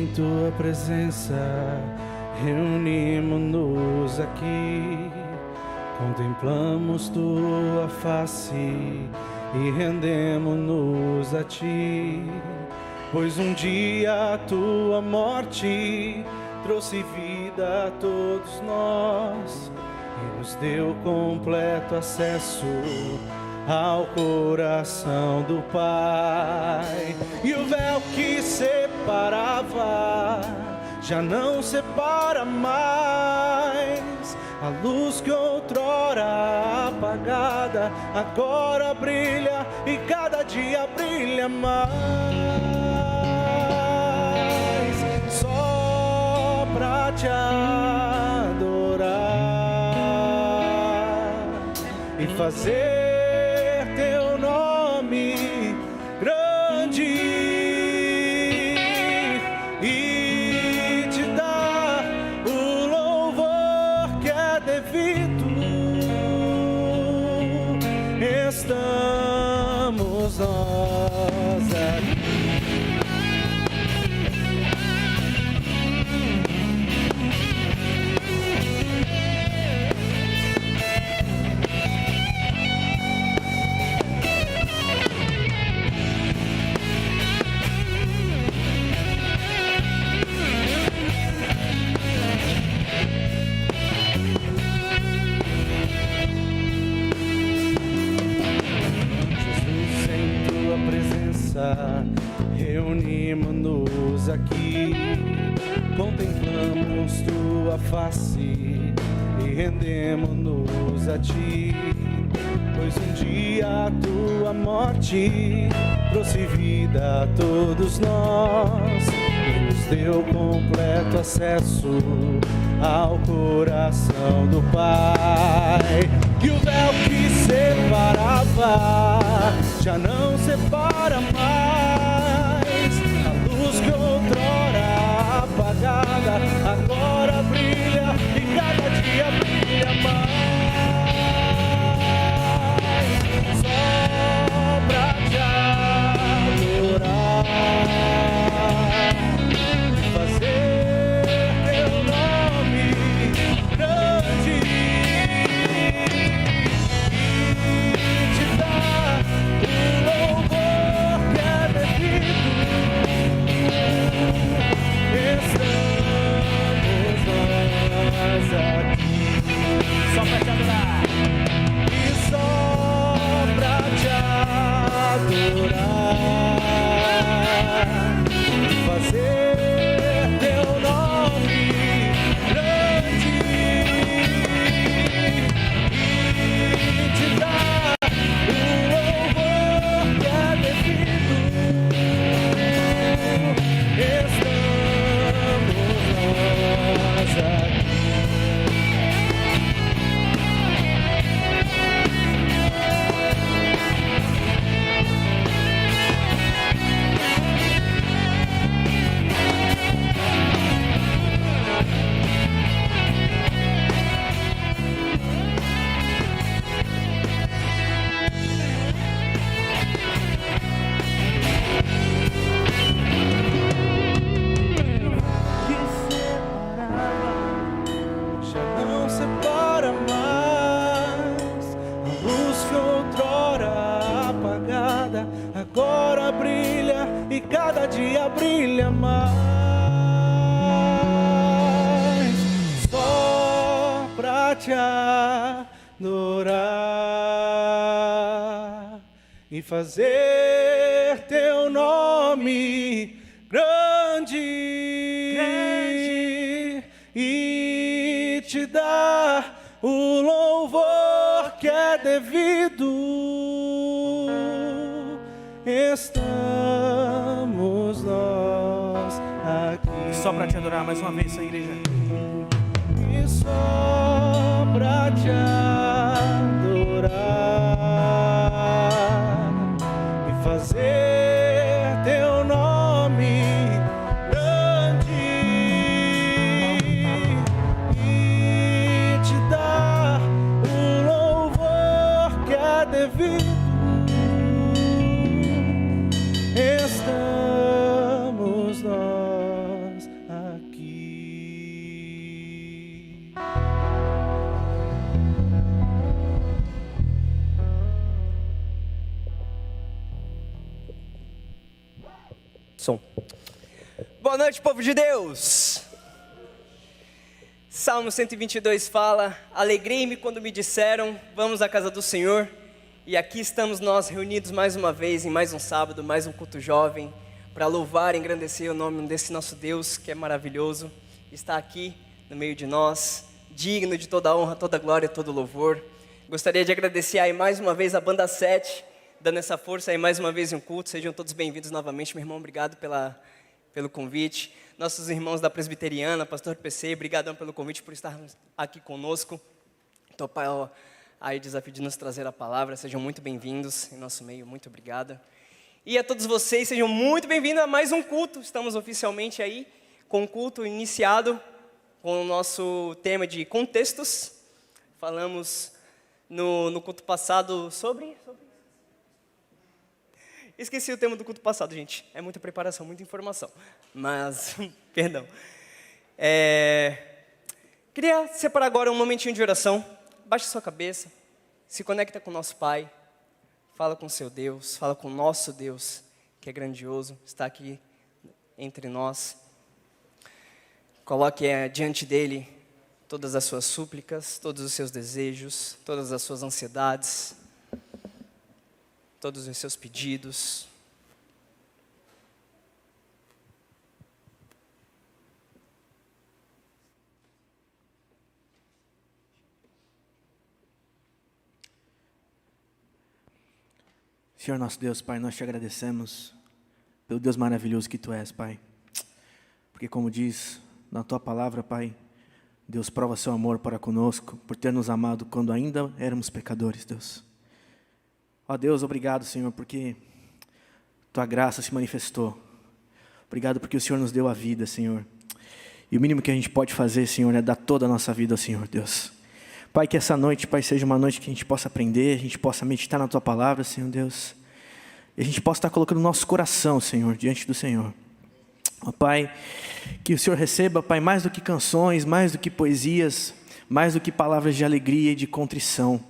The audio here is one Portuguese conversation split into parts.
em tua presença, reunimos-nos aqui, contemplamos tua face e rendemos-nos a ti, pois um dia a tua morte trouxe vida a todos nós e nos deu completo acesso ao coração do Pai. E o véu que separava já não separa mais. A luz que outrora apagada agora brilha e cada dia brilha mais. Só pra te adorar e fazer teu nome grande e te dar o louvor que é devido. Estamos nós aqui. Reunimos-nos aqui, contemplamos tua face e rendemos-nos a ti, pois um dia a tua morte trouxe vida a todos nós e nos deu completo acesso ao coração do Pai. E o véu que separava já não separa mais. A luz que outrora apagada agora brilha e cada dia brilha mais. Só pra te adorar e fazer teu nome grande e te dar o louvor que é devido. Estamos nós aqui só pra te adorar e só pra te adorar e fazer teu nome grande e te dar o louvor que é devido. Estamos nós aqui. Já não separa mais. A luz que outrora apagada agora brilha e cada dia brilha mais. Só pra te adorar e fazer teu nome grande e te dar o louvor que é devido. Estamos nós aqui. Só pra te adorar mais uma vez, essa igreja. E só pra te adorar e fazer teu nome grande e te dar o louvor que é devido. Estamos nós Som. Boa noite, povo de Deus. Salmo 122 fala: alegrei-me quando me disseram, vamos à casa do Senhor. E aqui estamos nós reunidos mais uma vez, em mais um sábado, mais um culto jovem, para louvar e engrandecer o nome desse nosso Deus, que é maravilhoso. Está aqui no meio de nós, digno de toda a honra, toda a glória, todo o louvor. Gostaria de agradecer aí mais uma vez a Banda 7, dando essa força aí mais uma vez em um culto. Sejam todos bem-vindos novamente, meu irmão, obrigado pelo convite. Nossos irmãos da Presbiteriana, Pastor PC, obrigadão pelo convite, por estar aqui conosco. Topar aí o desafio de nos trazer a palavra, sejam muito bem-vindos em nosso meio, muito obrigado. E a todos vocês, sejam muito bem-vindos a mais um culto. Estamos oficialmente aí com o culto iniciado, com o nosso tema de contextos. Falamos no culto passado sobre... Esqueci o tema do culto passado, gente. É muita preparação, muita informação. Mas, perdão. Queria separar agora um momentinho de oração. Baixe sua cabeça. Se conecta com o nosso Pai. Fala com o seu Deus. Fala com o nosso Deus, que é grandioso. Está aqui entre nós. Coloque diante dEle todas as suas súplicas, todos os seus desejos, todas as suas ansiedades, todos os seus pedidos. Senhor nosso Deus, Pai, nós te agradecemos pelo Deus maravilhoso que Tu és, Pai. Porque como diz na Tua palavra, Pai, Deus prova Seu amor para conosco, por ter nos amado quando ainda éramos pecadores, Deus. Ó Deus, obrigado, Senhor, porque Tua graça se manifestou. Obrigado porque o Senhor nos deu a vida, Senhor. E o mínimo que a gente pode fazer, Senhor, é dar toda a nossa vida ao Senhor, Deus. Pai, que essa noite, Pai, seja uma noite que a gente possa aprender, a gente possa meditar na Tua palavra, Senhor Deus. E a gente possa estar colocando o nosso coração, Senhor, diante do Senhor. Ó Pai, que o Senhor receba, Pai, mais do que canções, mais do que poesias, mais do que palavras de alegria e de contrição,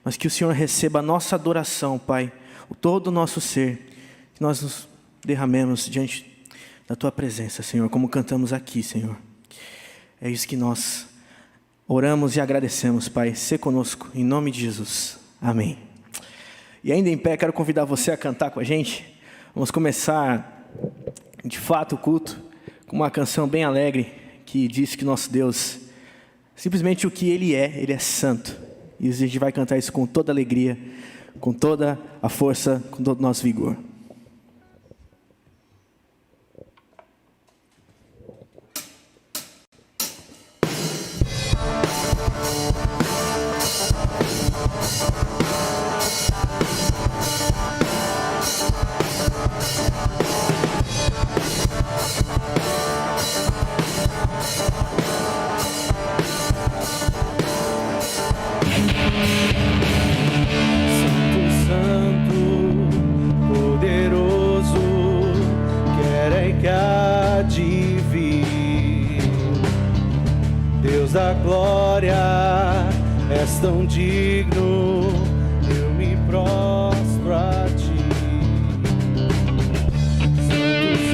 mas que o Senhor receba a nossa adoração, Pai, todo o nosso ser, que nós nos derramemos diante da Tua presença, Senhor, como cantamos aqui, Senhor. É isso que nós oramos e agradecemos, Pai. Sê conosco, em nome de Jesus. Amém. E ainda em pé, quero convidar você a cantar com a gente. Vamos começar, de fato, o culto com uma canção bem alegre, que diz que nosso Deus, simplesmente o que Ele é santo. E a gente vai cantar isso com toda alegria, com toda a força, com todo o nosso vigor. Da glória, és tão digno, eu me prostro a ti.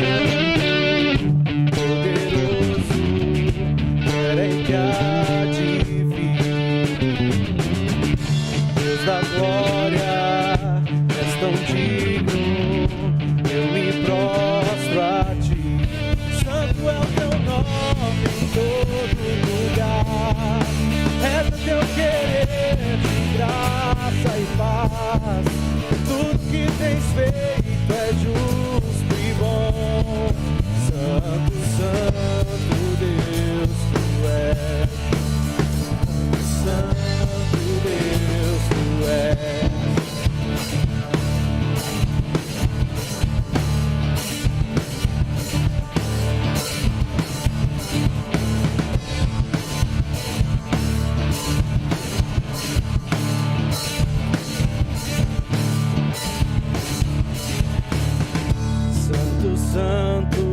Santo, poderoso, querem que há de vir. Deus da glória, és tão digno, eu me prostro a ti. Santo é o teu nome em todo lugar. É do teu querer, de graça e paz. Tudo que tens feito é justo e bom. Santo, Santo Deus, Tu és. Santo Deus, Tu és. Santo,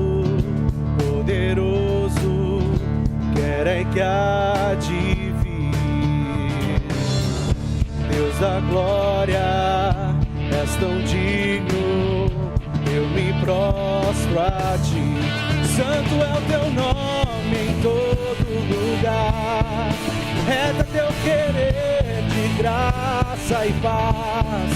poderoso, quer que há de vir. Deus da glória, és tão digno, eu me prostro a ti. Santo é o teu nome em todo lugar. Reto é teu querer de graça e paz.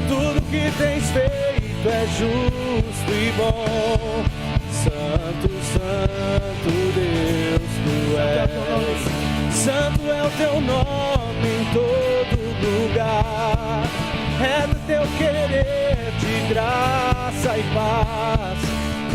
Tudo que tens feito é justo e bom. Santo, Santo Deus, tu és. Santo é o teu nome em todo lugar. Reto é teu querer de graça e paz.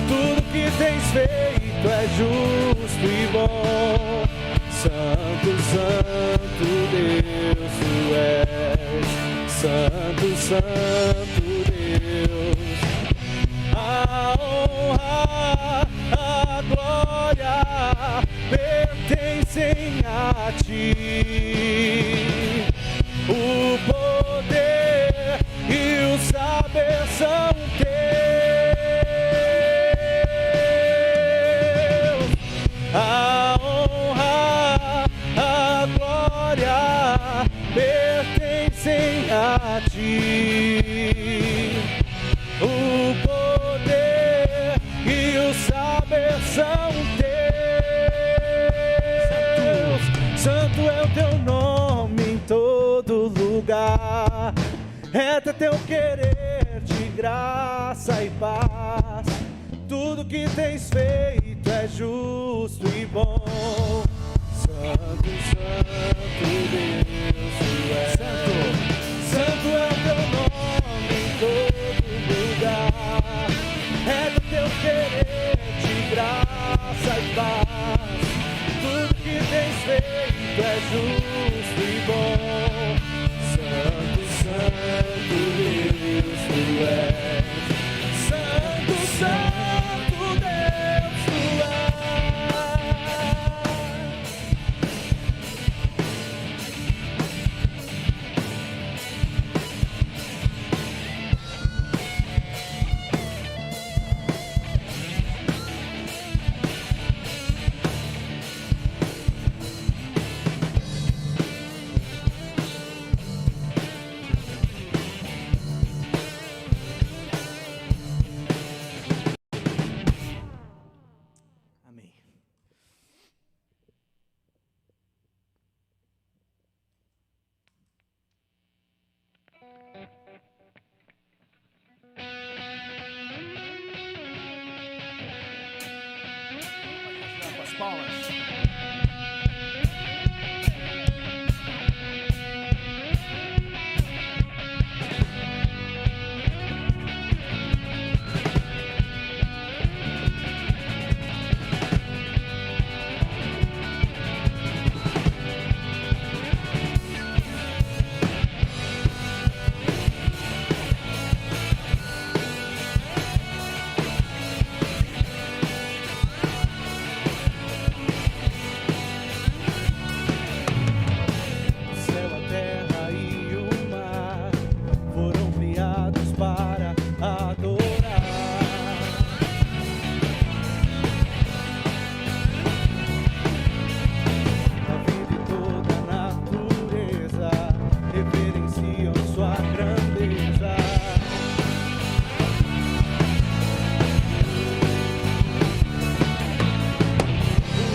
Tudo que tens feito é justo e bom. Santo, Santo Deus, tu és. Santo, Santo Deus. A honra, a glória pertencem a ti. O poder e o saber são teus. A honra, a glória pertencem a ti. O poder e o saber são teus. Santo é o teu nome em todo lugar. Reto é teu querer de graça e paz. Tudo que tens feito é justo e bom. Santo, Santo Deus, tu és. Santo é o teu nome em todo lugar. Reto é teu querer de graça e paz. Tudo que tens feito é justo e bom. Santo, Santo Deus, tu és. Santo, Santo Deus, tu és. Amém. As palmas. O céu, a terra e o mar foram criados para adorar. A vida e toda a natureza reverenciam sua grandeza.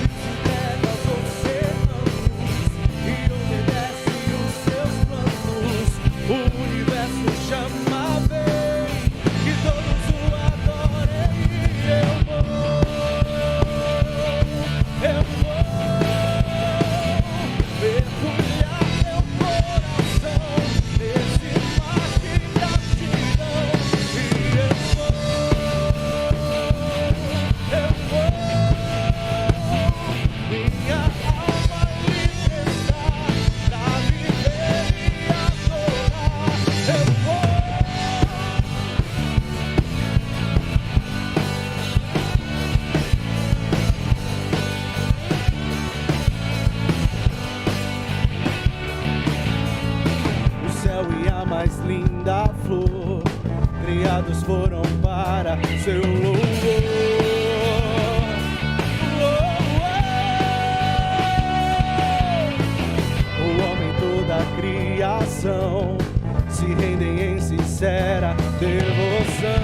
Entrega aos oceanos e obedece os seus planos. O universo chama, vem, que todos o adorem. Eu vou mergulhar meu coração nesse mar de gratidão. E eu vou minha alma libertar pra viver e adorar. Eu vou. O céu e a mais linda flor criados foram para seu louvor. O homem, toda a criação se rendem em sincera devoção.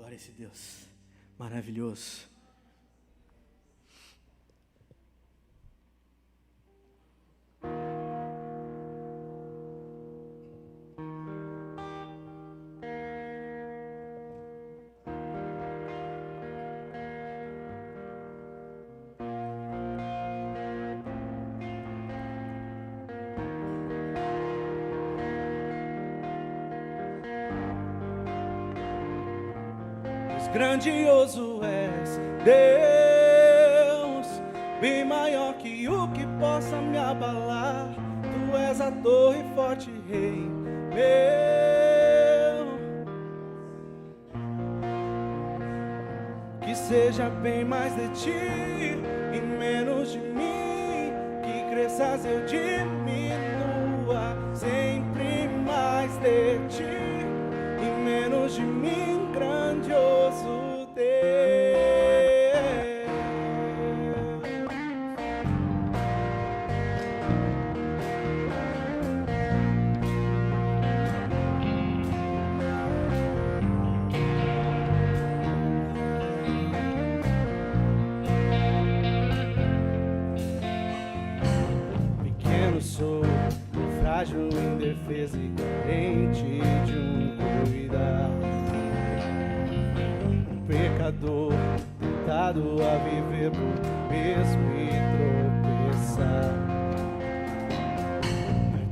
Glória a esse Deus maravilhoso. Grandioso és, Deus, bem maior que o que possa me abalar. Tu és a torre forte, Rei meu. Que seja bem mais de ti e menos de mim, que cresças eu diminua. Sempre mais de ti e menos de mim, grandioso Deus. Pequeno sou, frágil, indefeso e carente de um cuidar. Pecador, tentado a viver por mesmo e tropeçar.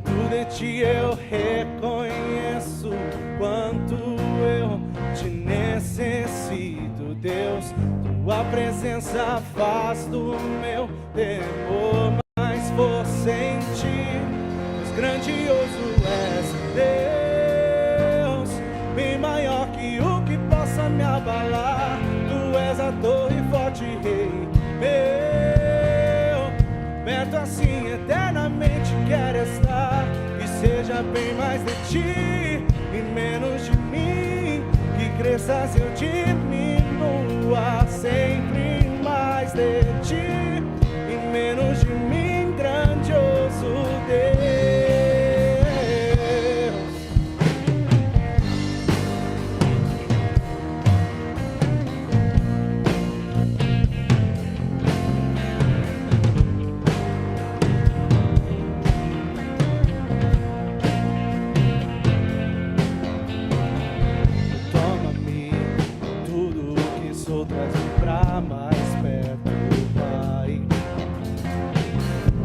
Perto de ti eu reconheço quanto eu te necessito, Deus. Tua presença faz do meu temor mais força em ti. Pois grandioso és, Deus, bem maior que o que possa me abalar. Tu és a torre forte, Rei meu. Perto assim eternamente quero estar. Que seja bem mais de ti e menos de mim, que cresças eu diminua. Sempre mais de ti e menos de mim, grandioso Deus. Traz-me pra mais perto, Pai.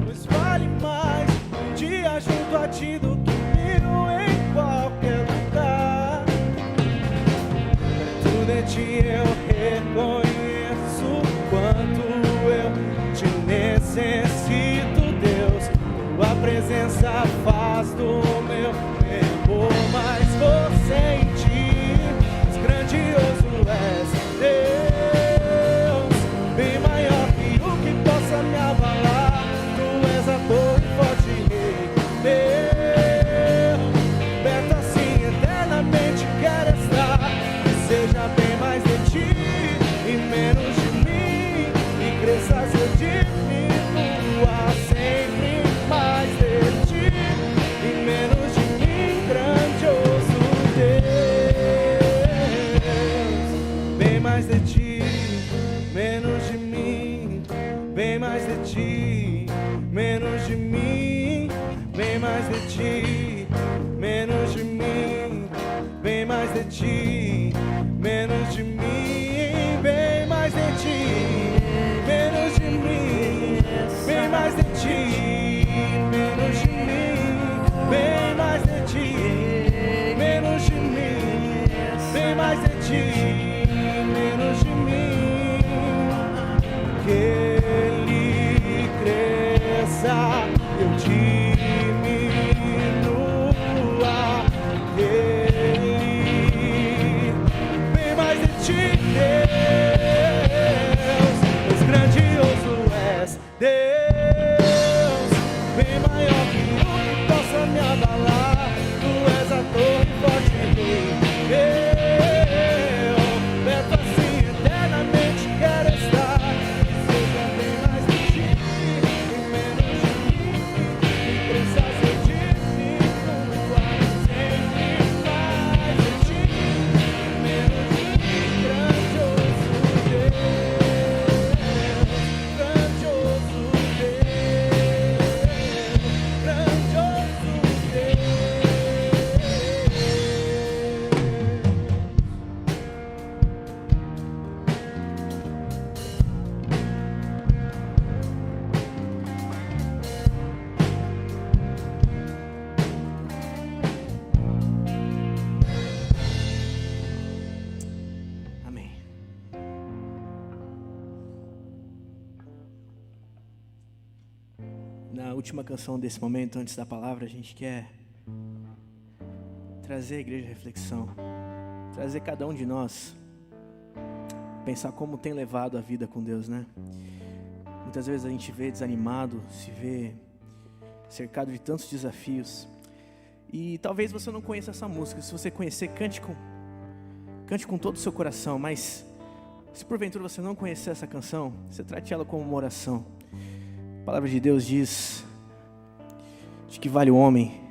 Pois vale mais um dia junto a ti do que mil em qualquer lugar. Perto de ti eu reconheço quanto eu te necessito, Deus. Tua presença faz do meu temor mais força em ti. Pois grandioso és, Deus, bem maior que o que possa me abalar. Tu és a torre forte, Rei meu. Perto assim eternamente quero estar. Que seja bem mais de ti e menos de mim, e cresças eu diminua. Sempre mais de ti e menos de mim, grandioso Deus. Bem mais de ti, menos de mim, bem mais de ti, menos de mim, bem mais de ti, menos de mim, bem mais de ti, menos de mim, bem mais de ti, menos de mim, bem mais de ti, menos de mim, bem mais de ti, menos de mim, bem mais de ti, menos de mim. Que ele cresça, eu diminua. Que ele bem mais de ti, Deus. Pois grandioso és, Deus, bem maior que o que possa me abalar. Tu és a torre forte, Rei meu. na última canção desse momento, antes da palavra, a gente quer trazer a igreja à reflexão, trazer cada um de nós, pensar como tem levado a vida com Deus, né? Muitas vezes a gente vê desanimado, se vê cercado de tantos desafios, e talvez você não conheça essa música. Se você conhecer, cante com todo o seu coração, mas se porventura você não conhecer essa canção, você trate ela como uma oração. A palavra de Deus diz de que vale o homem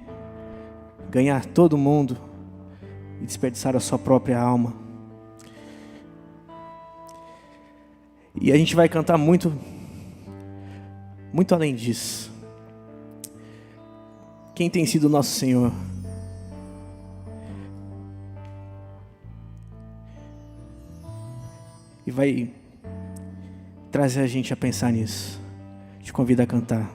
ganhar todo mundo e desperdiçar a sua própria alma. E a gente vai cantar muito além disso. Quem tem sido o nosso Senhor? E vai trazer a gente a pensar nisso. Te convido a cantar.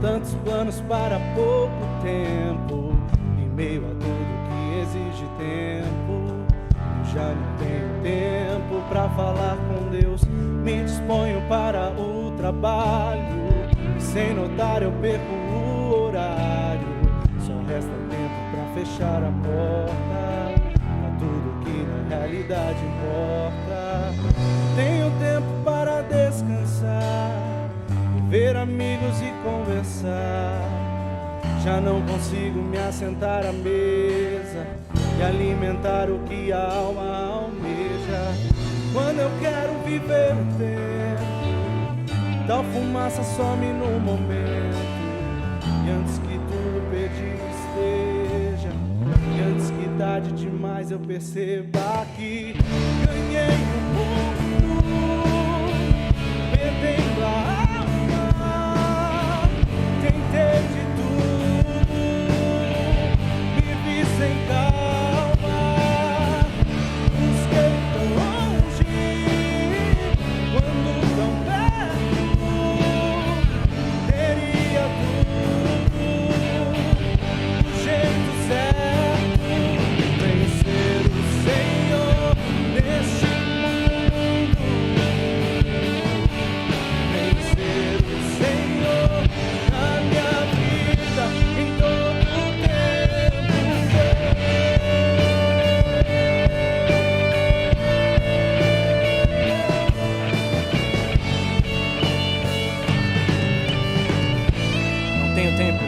Tantos planos para pouco tempo, em meio a tudo que exige tempo. Eu já não tenho tempo para falar com Deus, me disponho para o trabalho, e sem notar eu perco o horário. Só resta tempo para fechar a porta para tudo que na realidade importa. Tenho tempo para descansar, ver amigos e conversar. Já não consigo me assentar à mesa e alimentar o que a alma almeja. Quando eu quero viver o tempo, tal fumaça some no momento. E antes que tudo perdido esteja, e antes que tarde demais eu perceba que ganhei o mundo, perdendo a de tudo, vivi sem calma, busquei tão longe, quando tão perto, teria tudo, do jeito certo, vencer o Senhor neste mundo, vencer o Senhor na minha vida em todo o tempo. Não tenho tempo.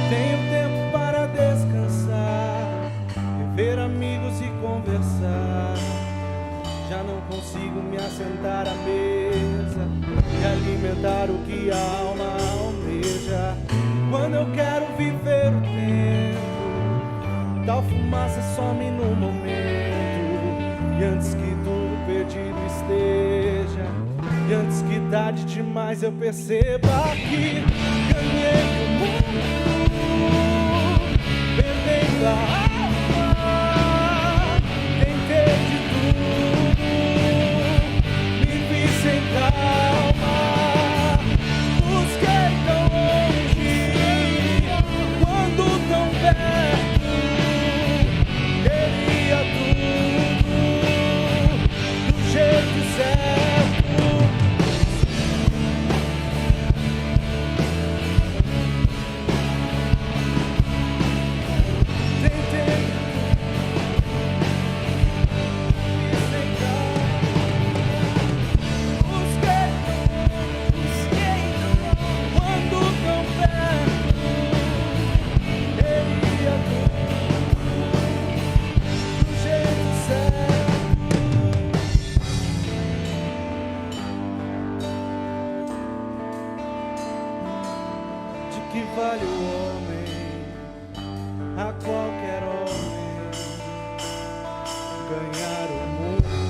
Tenho tempo para descansar, rever amigos e conversar. Já não consigo me assentar à mesa e alimentar o que a alma almeja. Quando eu quero viver o tempo, tal fumaça some no momento. E antes que tudo perdido esteja, e antes que tarde demais eu perceba que ganhei o mundo, perdendo a alma, tentei de tudo, me vi sem calma, busquei tão longe, quando tão perto, queria tudo, do jeito certo. Que vale o homem, a qualquer homem, ganhar o mundo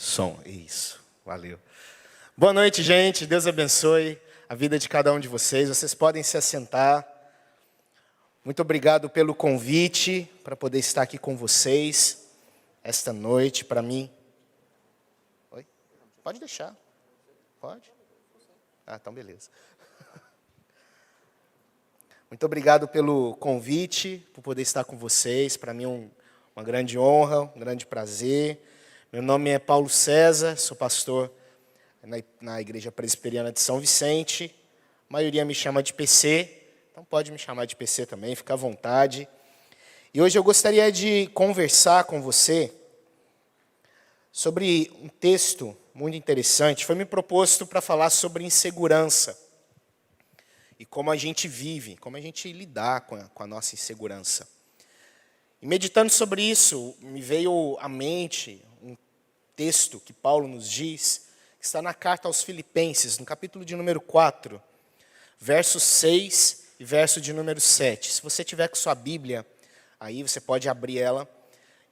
Som, isso, valeu. Boa noite, gente, Deus abençoe a vida de cada um de vocês. Vocês podem se assentar. Muito obrigado pelo convite para poder estar aqui com vocês esta noite. Para mim... Oi? Pode deixar. Pode? Ah, então beleza. Muito obrigado pelo convite, por poder estar com vocês. Para mim é uma grande honra, um grande prazer. Meu nome é Paulo César, sou pastor na Igreja Presbiteriana de São Vicente. A maioria me chama de PC, então pode me chamar de PC também, fica à vontade. E hoje eu gostaria de conversar com você sobre um texto muito interessante. Foi me proposto para falar sobre insegurança e como a gente vive, como a gente lidar com a nossa insegurança. E meditando sobre isso, me veio à mente um texto que Paulo nos diz, que está na carta aos Filipenses, no capítulo de número 4, verso 6 e verso de número 7. Se você tiver com sua Bíblia, aí você pode abrir ela.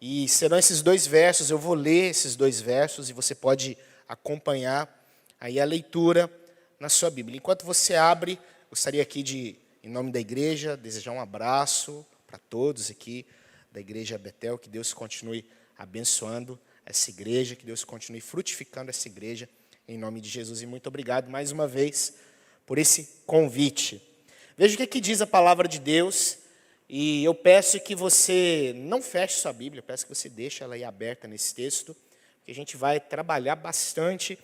E serão esses dois versos, eu vou ler esses dois versos e você pode acompanhar aí a leitura na sua Bíblia. Enquanto você abre, gostaria aqui de, em nome da igreja, desejar um abraço para todos aqui da Igreja Betel, que Deus continue abençoando essa igreja, que Deus continue frutificando essa igreja, em nome de Jesus. E muito obrigado mais uma vez por esse convite. Veja o que diz a palavra de Deus, e eu peço que você não feche sua Bíblia, eu peço que você deixe ela aí aberta nesse texto, que a gente vai trabalhar bastante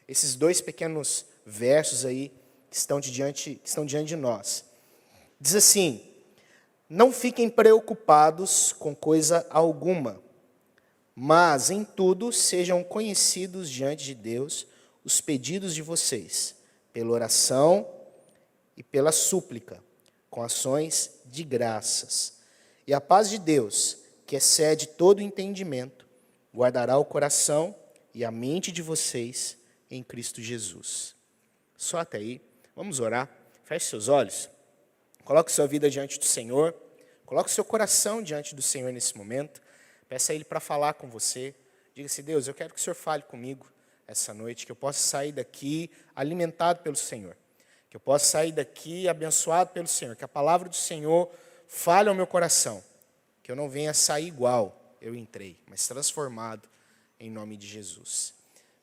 esses dois pequenos versos aí que estão diante de nós. Diz assim: não fiquem preocupados com coisa alguma, mas em tudo sejam conhecidos diante de Deus os pedidos de vocês, pela oração e pela súplica, com ações de graças. E a paz de Deus, que excede todo entendimento, guardará o coração e a mente de vocês em Cristo Jesus. Só até aí. Vamos orar. Feche seus olhos. Coloque sua vida diante do Senhor. Coloque seu coração diante do Senhor nesse momento. Peça a Ele para falar com você. Diga-se: Deus, eu quero que o Senhor fale comigo essa noite, que eu possa sair daqui alimentado pelo Senhor, que eu possa sair daqui abençoado pelo Senhor, que a palavra do Senhor fale ao meu coração, que eu não venha sair igual eu entrei, mas transformado em nome de Jesus.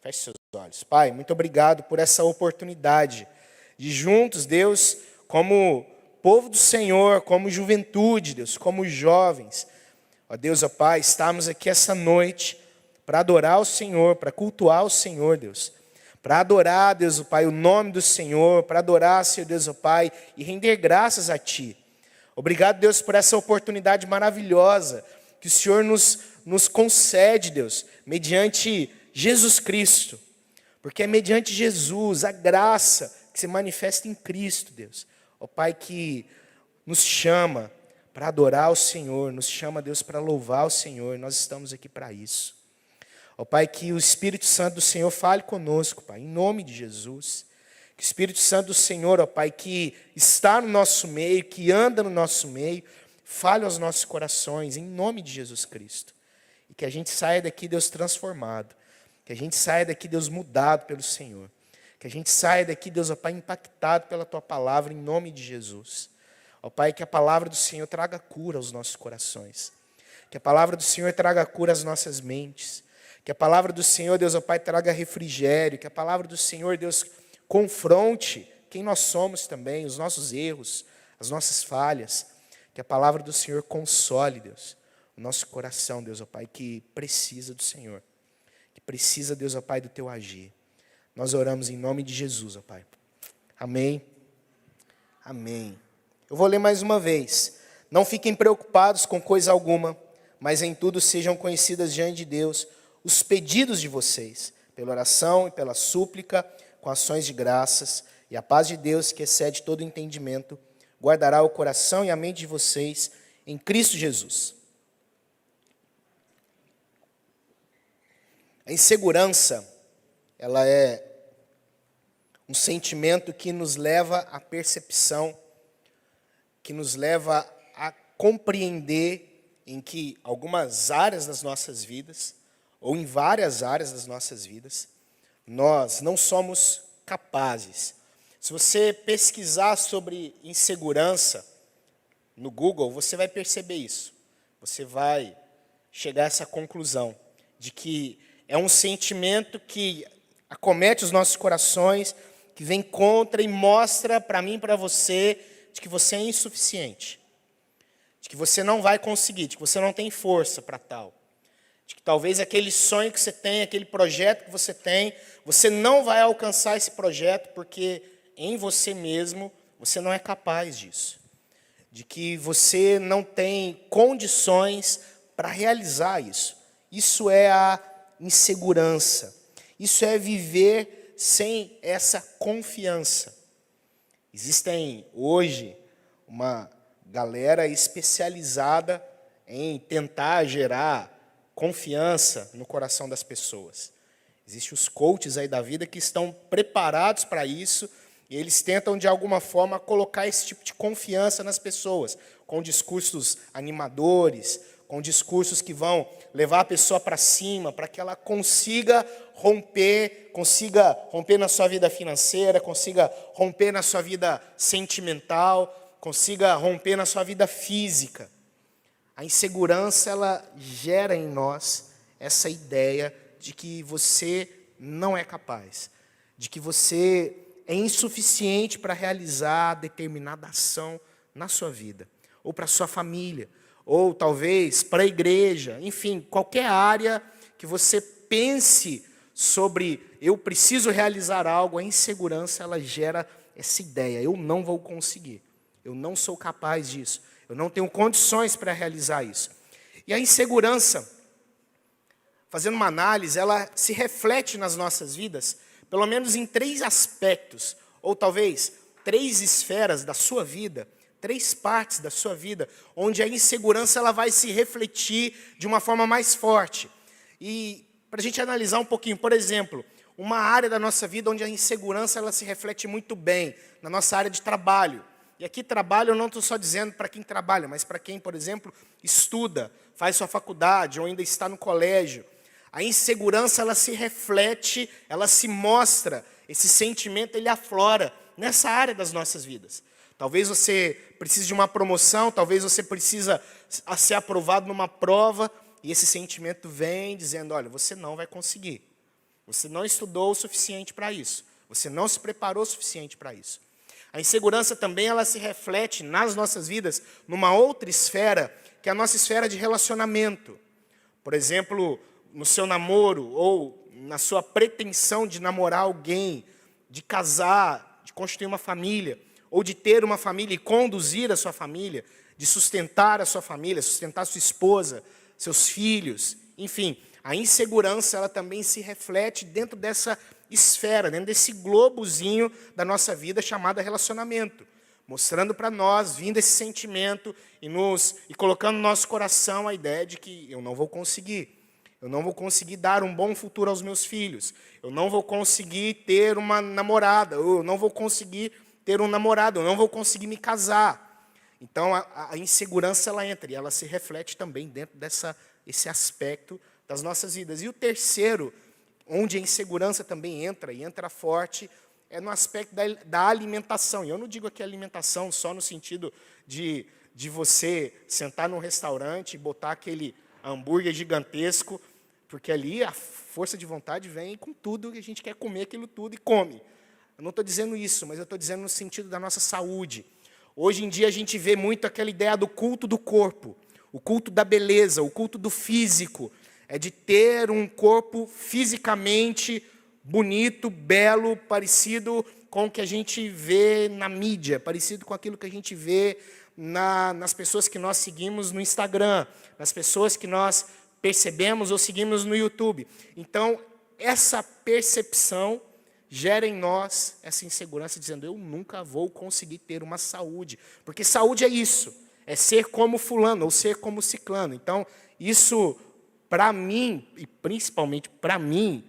Feche seus olhos. Pai, muito obrigado por essa oportunidade de juntos, Deus, como povo do Senhor, como juventude, Deus, como jovens, ó Deus, ó Pai, estamos aqui essa noite para adorar o Senhor, para cultuar o Senhor, Deus, para adorar, Deus, ó Pai, o nome do Senhor, para adorar, Senhor Deus, ó Pai, e render graças a Ti. Obrigado, Deus, por essa oportunidade maravilhosa que o Senhor nos concede, Deus, mediante Jesus Cristo, porque é mediante Jesus, a graça que se manifesta em Cristo, Deus, ó Pai, que nos chama para adorar o Senhor, nos chama, Deus, para louvar o Senhor, nós estamos aqui para isso. Ó Pai, que o Espírito Santo do Senhor fale conosco, Pai, em nome de Jesus. Que o Espírito Santo do Senhor, ó Pai, que está no nosso meio, que anda no nosso meio, fale aos nossos corações, em nome de Jesus Cristo. E que a gente saia daqui, Deus, transformado. Que a gente saia daqui, Deus, mudado pelo Senhor. Que a gente saia daqui, Deus, ó Pai, impactado pela Tua palavra, em nome de Jesus. Ó Pai, que a palavra do Senhor traga cura aos nossos corações. Que a palavra do Senhor traga cura às nossas mentes. Que a palavra do Senhor, Deus, ó Pai, traga refrigério. Que a palavra do Senhor, Deus, confronte quem nós somos também, os nossos erros, as nossas falhas. Que a palavra do Senhor console, Deus, o nosso coração, Deus, ó Pai, que precisa do Senhor. Que precisa, Deus, ó Pai, do Teu agir. Nós oramos em nome de Jesus, ó Pai. Amém. Amém. Eu vou ler mais uma vez. Não fiquem preocupados com coisa alguma, mas em tudo sejam conhecidas diante de Deus os pedidos de vocês, pela oração e pela súplica, com ações de graças, e a paz de Deus, que excede todo entendimento, guardará o coração e a mente de vocês em Cristo Jesus. A insegurança, ela é um sentimento que nos leva à percepção, que nos leva a compreender em que algumas áreas das nossas vidas, ou em várias áreas das nossas vidas, nós não somos capazes. Se você pesquisar sobre insegurança no Google, você vai perceber isso. Você vai chegar a essa conclusão de que é um sentimento que acomete os nossos corações, que vem contra e mostra para mim e para você de que você é insuficiente, de que você não vai conseguir, de que você não tem força para tal, de que talvez aquele sonho que você tem, aquele projeto que você não vai alcançar esse projeto porque em você mesmo você não é capaz disso, de que você não tem condições para realizar isso. Isso é a insegurança. Isso é viver sem essa confiança. Existem hoje uma galera especializada em tentar gerar confiança no coração das pessoas. Existem os coaches aí da vida que estão preparados para isso e eles tentam, de alguma forma, colocar esse tipo de confiança nas pessoas, com discursos animadores, com discursos que vão levar a pessoa para cima, para que ela consiga romper na sua vida financeira, consiga romper na sua vida sentimental, consiga romper na sua vida física. A insegurança, ela gera em nós essa ideia de que você não é capaz, de que você é insuficiente para realizar determinada ação na sua vida, ou para a sua família, ou talvez para a igreja, enfim, qualquer área que você pense sobre eu preciso realizar algo, a insegurança ela gera essa ideia, eu não vou conseguir, eu não sou capaz disso, eu não tenho condições para realizar isso. E a insegurança, fazendo uma análise, ela se reflete nas nossas vidas, pelo menos em 3 aspectos, ou talvez 3 esferas da sua vida, 3 partes da sua vida, onde a insegurança ela vai se refletir de uma forma mais forte. E para a gente analisar um pouquinho, por exemplo, uma área da nossa vida onde a insegurança ela se reflete muito bem, na nossa área de trabalho. E aqui trabalho eu não estou só dizendo para quem trabalha, mas para quem, por exemplo, estuda, faz sua faculdade ou ainda está no colégio. A insegurança ela se reflete, ela se mostra, esse sentimento ele aflora nessa área das nossas vidas. Talvez você precise de uma promoção, talvez você precisa ser aprovado numa prova, e esse sentimento vem dizendo, olha, você não vai conseguir. Você não estudou o suficiente para isso. Você não se preparou o suficiente para isso. A insegurança também ela se reflete nas nossas vidas numa outra esfera, que é a nossa esfera de relacionamento. Por exemplo, no seu namoro ou na sua pretensão de namorar alguém, de casar, de construir uma família, ou de ter uma família e conduzir a sua família, de sustentar a sua família, sustentar a sua esposa, seus filhos, enfim. A insegurança ela também se reflete dentro dessa esfera, dentro desse globozinho da nossa vida chamada relacionamento, mostrando para nós, vindo esse sentimento e colocando no nosso coração a ideia de que eu não vou conseguir. Eu não vou conseguir dar um bom futuro aos meus filhos. Eu não vou conseguir ter uma namorada. Eu não vou conseguir ter um namorado. Eu não vou conseguir me casar. Então, a insegurança ela entra e ela se reflete também dentro desse aspecto das nossas vidas. E o terceiro, onde a insegurança também entra, e entra forte, é no aspecto da alimentação. E eu não digo aqui alimentação só no sentido de você sentar num restaurante e botar aquele hambúrguer gigantesco, porque ali a força de vontade vem com tudo e a gente quer comer aquilo tudo e come. Eu não estou dizendo isso, mas eu estou dizendo no sentido da nossa saúde. Hoje em dia a gente vê muito aquela ideia do culto do corpo, o culto da beleza, o culto do físico, é de ter um corpo fisicamente bonito, belo, parecido com o que a gente vê na mídia, parecido com aquilo que a gente vê nas pessoas que nós seguimos no Instagram, nas pessoas que nós percebemos ou seguimos no YouTube. Então, essa percepção gera em nós essa insegurança, dizendo, eu nunca vou conseguir ter uma saúde. Porque saúde é isso, é ser como fulano ou ser como ciclano. Então, isso, para mim, e principalmente para mim,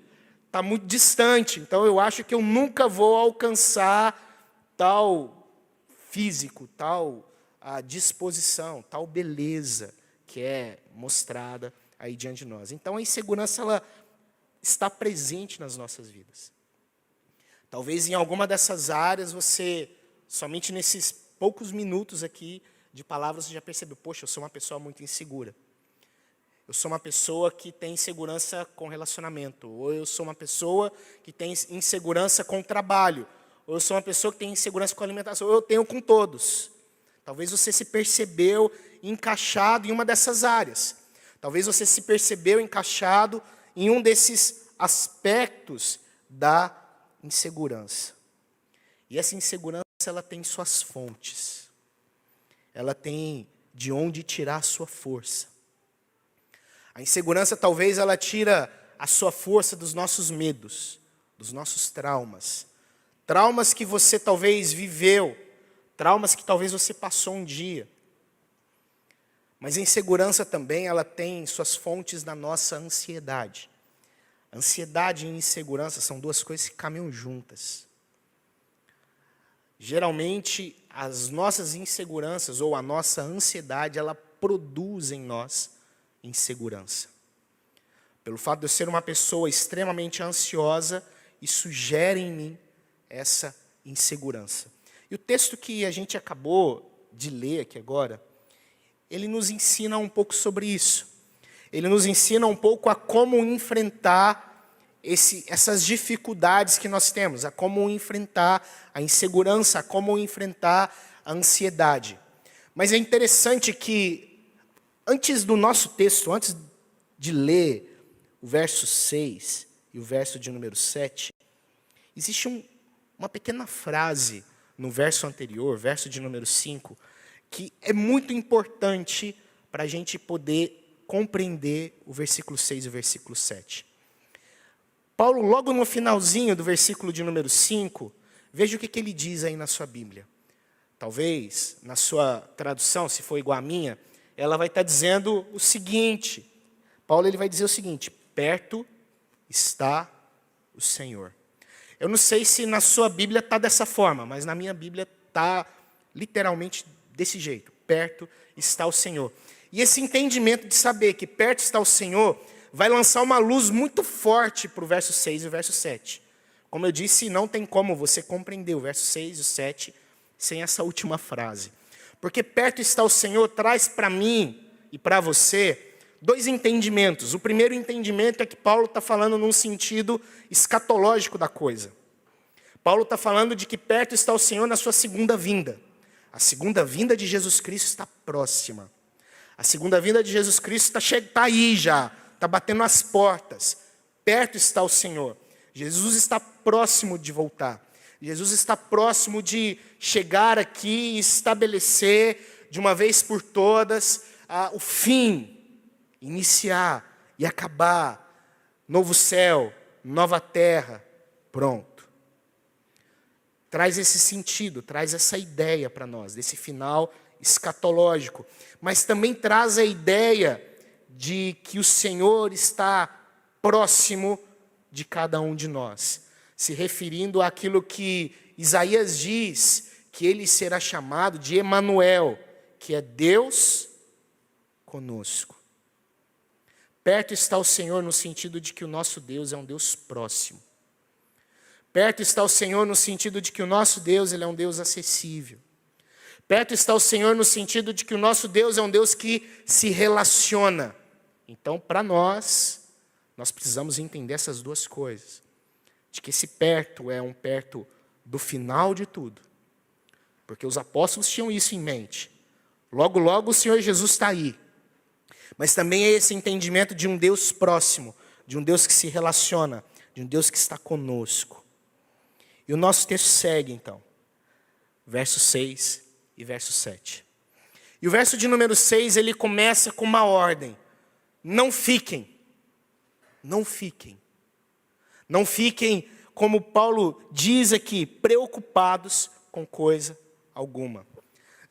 está muito distante. Então, eu acho que eu nunca vou alcançar tal físico, tal a disposição, tal beleza que é mostrada aí diante de nós. Então a insegurança, ela está presente nas nossas vidas. Talvez em alguma dessas áreas você, somente nesses poucos minutos aqui de palavras, você já percebeu, poxa, eu sou uma pessoa muito insegura. Eu sou uma pessoa que tem insegurança com relacionamento. Ou eu sou uma pessoa que tem insegurança com trabalho. Ou eu sou uma pessoa que tem insegurança com alimentação. Ou eu tenho com todos. Talvez você se percebeu encaixado em uma dessas áreas. Talvez você se percebeu encaixado em um desses aspectos da insegurança. E essa insegurança, ela tem suas fontes. Ela tem de onde tirar a sua força. A insegurança, talvez, ela tira a sua força dos nossos medos, dos nossos traumas. Traumas que você talvez viveu, traumas que talvez você passou um dia. Mas a insegurança também, ela tem suas fontes na nossa ansiedade. Ansiedade e insegurança são duas coisas que caminham juntas. Geralmente, as nossas inseguranças ou a nossa ansiedade, ela produz em nós insegurança. Pelo fato de eu ser uma pessoa extremamente ansiosa, isso gera em mim essa insegurança. E o texto que a gente acabou de ler aqui agora, ele nos ensina um pouco sobre isso. Ele nos ensina um pouco a como enfrentar essas dificuldades que nós temos, a como enfrentar a insegurança, a como enfrentar a ansiedade. Mas é interessante que, antes do nosso texto, antes de ler o verso 6 e o verso de número 7, existe uma pequena frase no verso anterior, verso de número 5, que é muito importante para a gente poder compreender o versículo 6 e o versículo 7. Paulo, logo no finalzinho do versículo de número 5, veja o que ele diz aí na sua Bíblia. Talvez, na sua tradução, se for igual à minha, ela vai estar dizendo o seguinte. Paulo, ele vai dizer o seguinte: perto está o Senhor. Eu não sei se na sua Bíblia está dessa forma, mas na minha Bíblia está literalmente desse jeito. Perto está o Senhor. E esse entendimento de saber que perto está o Senhor vai lançar uma luz muito forte para o verso 6 e o verso 7. Como eu disse, não tem como você compreender o verso 6 e o 7 sem essa última frase. Porque perto está o Senhor traz para mim e para você dois entendimentos. O primeiro entendimento é que Paulo está falando num sentido escatológico da coisa. Paulo está falando de que perto está o Senhor na sua segunda vinda. A segunda vinda de Jesus Cristo está próxima. A segunda vinda de Jesus Cristo está aí já, está batendo as portas. Perto está o Senhor. Jesus está próximo de voltar. Jesus está próximo de chegar aqui e estabelecer de uma vez por todas o fim, iniciar e acabar, novo céu, nova terra, pronto. Traz esse sentido, traz essa ideia para nós, desse final escatológico, mas também traz a ideia de que o Senhor está próximo de cada um de nós, se referindo àquilo que Isaías diz, que ele será chamado de Emanuel, que é Deus conosco. Perto está o Senhor no sentido de que o nosso Deus é um Deus próximo. Perto está o Senhor no sentido de que o nosso Deus, ele é um Deus acessível. Perto está o Senhor no sentido de que o nosso Deus é um Deus que se relaciona. Então, para nós precisamos entender essas duas coisas. De que esse perto é um perto do final de tudo. Porque os apóstolos tinham isso em mente. Logo, logo o Senhor Jesus está aí. Mas também é esse entendimento de um Deus próximo, de um Deus que se relaciona, de um Deus que está conosco. E o nosso texto segue, então, verso 6 e verso 7. E o verso de número 6, ele começa com uma ordem. Não fiquem. Não fiquem. Não fiquem, como Paulo diz aqui, preocupados com coisa alguma.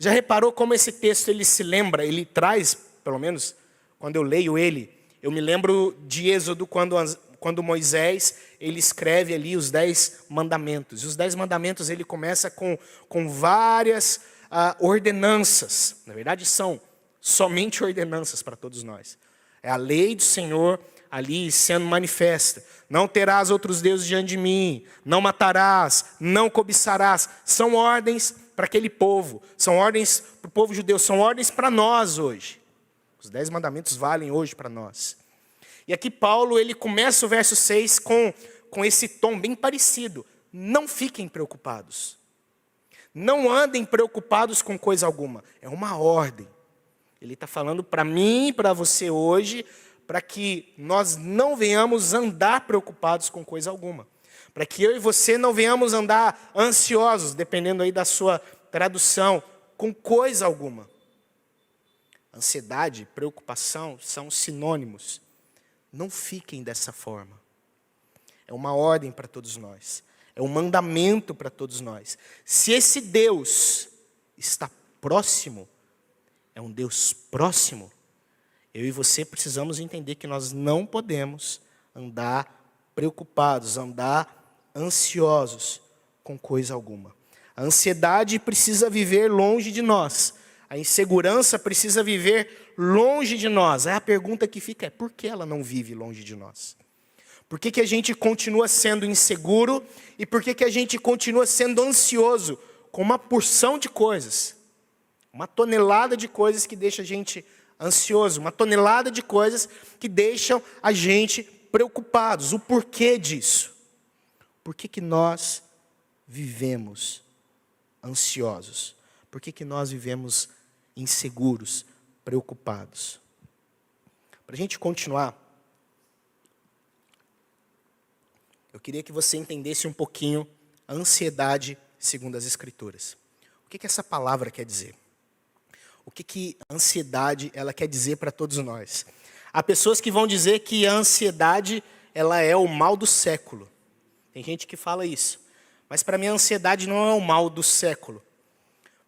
Já reparou como esse texto ele se lembra, ele traz, pelo menos quando eu leio ele, eu me lembro de Êxodo, quando Moisés ele escreve ali os 10 mandamentos. E os 10 mandamentos ele começa com várias ordenanças. Na verdade são somente ordenanças para todos nós. É a lei do Senhor ali sendo manifesta. Não terás outros deuses diante de mim, não matarás, não cobiçarás. São ordens para aquele povo, são ordens para o povo judeu, são ordens para nós hoje. Os 10 mandamentos valem hoje para nós. E aqui Paulo, ele começa o verso 6 com esse tom bem parecido. Não fiquem preocupados. Não andem preocupados com coisa alguma. É uma ordem. Ele está falando para mim e para você hoje, para que nós não venhamos andar preocupados com coisa alguma. Para que eu e você não venhamos andar ansiosos, dependendo aí da sua tradução, com coisa alguma. Ansiedade, preocupação são sinônimos. Não fiquem dessa forma. É uma ordem para todos nós. É um mandamento para todos nós. Se esse Deus está próximo, é um Deus próximo, eu e você precisamos entender que nós não podemos andar preocupados, andar ansiosos com coisa alguma. A ansiedade precisa viver longe de nós. A insegurança precisa viver longe de nós. Aí a pergunta que fica é: por que ela não vive longe de nós? Por que a gente continua sendo inseguro e por que a gente continua sendo ansioso com uma porção de coisas? Uma tonelada de coisas que deixa a gente ansioso, uma tonelada de coisas que deixam a gente preocupados. O porquê disso? Por que nós vivemos ansiosos? Por que nós vivemos inseguros, preocupados? Para a gente continuar, eu queria que você entendesse um pouquinho a ansiedade segundo as Escrituras. O que essa palavra quer dizer? O que a ansiedade ela quer dizer para todos nós? Há pessoas que vão dizer que a ansiedade ela é o mal do século. Tem gente que fala isso. Mas para mim a ansiedade não é o mal do século.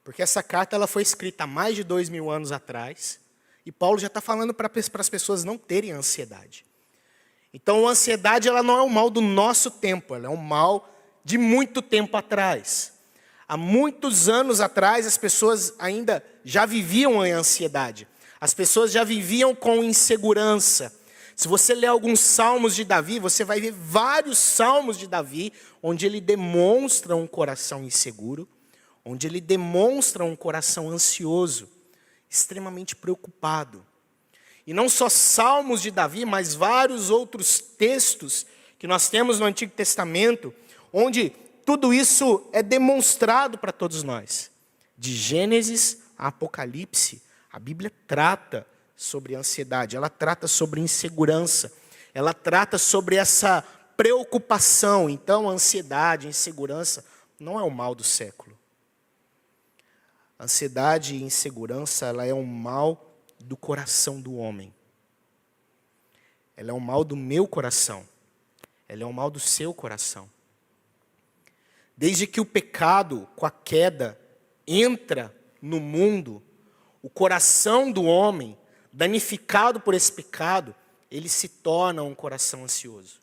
Porque essa carta ela foi escrita há mais de 2000 anos atrás. E Paulo já está falando para as pessoas não terem ansiedade. Então a ansiedade ela não é o mal do nosso tempo. Ela é um mal de muito tempo atrás. Há muitos anos atrás, as pessoas ainda já viviam em ansiedade. As pessoas já viviam com insegurança. Se você ler alguns salmos de Davi, você vai ver vários salmos de Davi, onde ele demonstra um coração inseguro, onde ele demonstra um coração ansioso, extremamente preocupado. E não só salmos de Davi, mas vários outros textos que nós temos no Antigo Testamento, onde tudo isso é demonstrado para todos nós. De Gênesis a Apocalipse, a Bíblia trata sobre ansiedade, ela trata sobre insegurança, ela trata sobre essa preocupação. Então, a ansiedade, a insegurança não é o mal do século. A ansiedade e insegurança, ela é um mal do coração do homem. Ela é um mal do meu coração. Ela é um mal do seu coração. Desde que o pecado, com a queda, entra no mundo, o coração do homem, danificado por esse pecado, ele se torna um coração ansioso.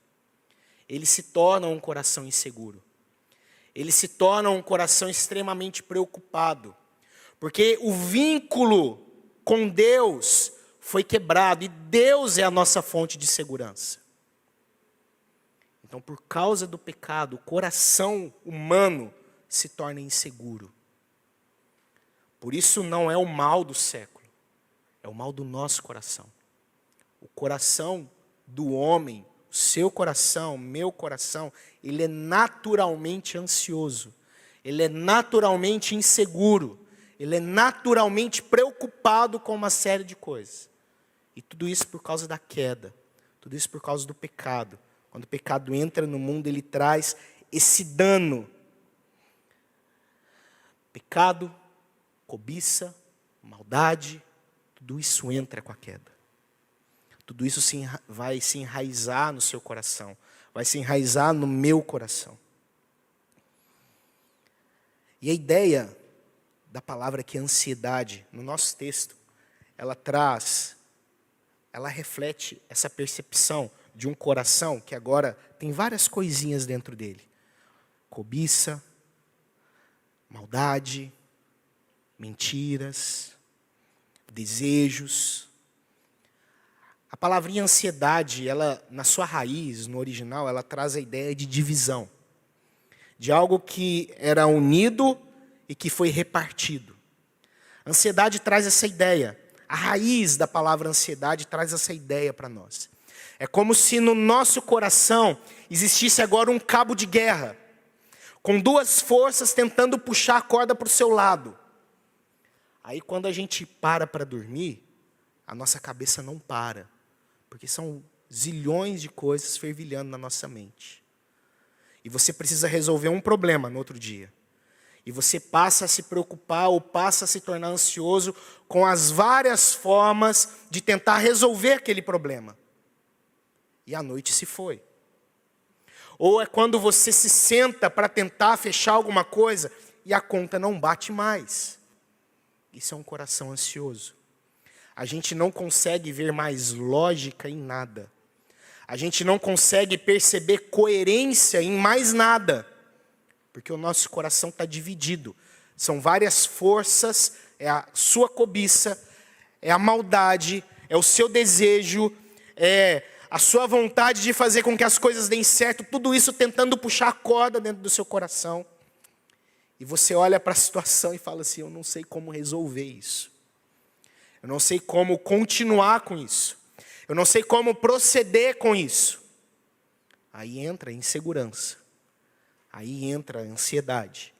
Ele se torna um coração inseguro. Ele se torna um coração extremamente preocupado. Porque o vínculo com Deus foi quebrado e Deus é a nossa fonte de segurança. Então, por causa do pecado, o coração humano se torna inseguro. Por isso não é o mal do século, é o mal do nosso coração. O coração do homem, o seu coração, o meu coração, ele é naturalmente ansioso, ele é naturalmente inseguro, ele é naturalmente preocupado com uma série de coisas. E tudo isso por causa da queda, tudo isso por causa do pecado. Quando o pecado entra no mundo, ele traz esse dano. Pecado, cobiça, maldade, tudo isso entra com a queda. Tudo isso vai se enraizar no seu coração, vai se enraizar no meu coração. E a ideia da palavra que é ansiedade, no nosso texto, ela reflete essa percepção de um coração que agora tem várias coisinhas dentro dele. Cobiça, maldade, mentiras, desejos. A A palavrinha ansiedade, ela, na sua raiz, no original, ela traz a ideia de divisão. De algo que era unido e que foi repartido. Ansiedade traz essa ideia. A raiz da palavra ansiedade traz essa ideia para nós. É como se no nosso coração existisse agora um cabo de guerra, com duas forças tentando puxar a corda para o seu lado. Aí quando a gente para dormir, a nossa cabeça não para, porque são zilhões de coisas fervilhando na nossa mente. E você precisa resolver um problema no outro dia. E você passa a se preocupar ou passa a se tornar ansioso com as várias formas de tentar resolver aquele problema. E a noite se foi. Ou é quando você se senta para tentar fechar alguma coisa e a conta não bate mais. Isso é um coração ansioso. A gente não consegue ver mais lógica em nada. A gente não consegue perceber coerência em mais nada. Porque o nosso coração está dividido. São várias forças, é a sua cobiça, é a maldade, é o seu desejo, é a sua vontade de fazer com que as coisas deem certo, tudo isso tentando puxar a corda dentro do seu coração. E você olha para a situação e fala assim, eu não sei como resolver isso. Eu não sei como continuar com isso. Eu não sei como proceder com isso. Aí entra a insegurança. Aí entra a ansiedade.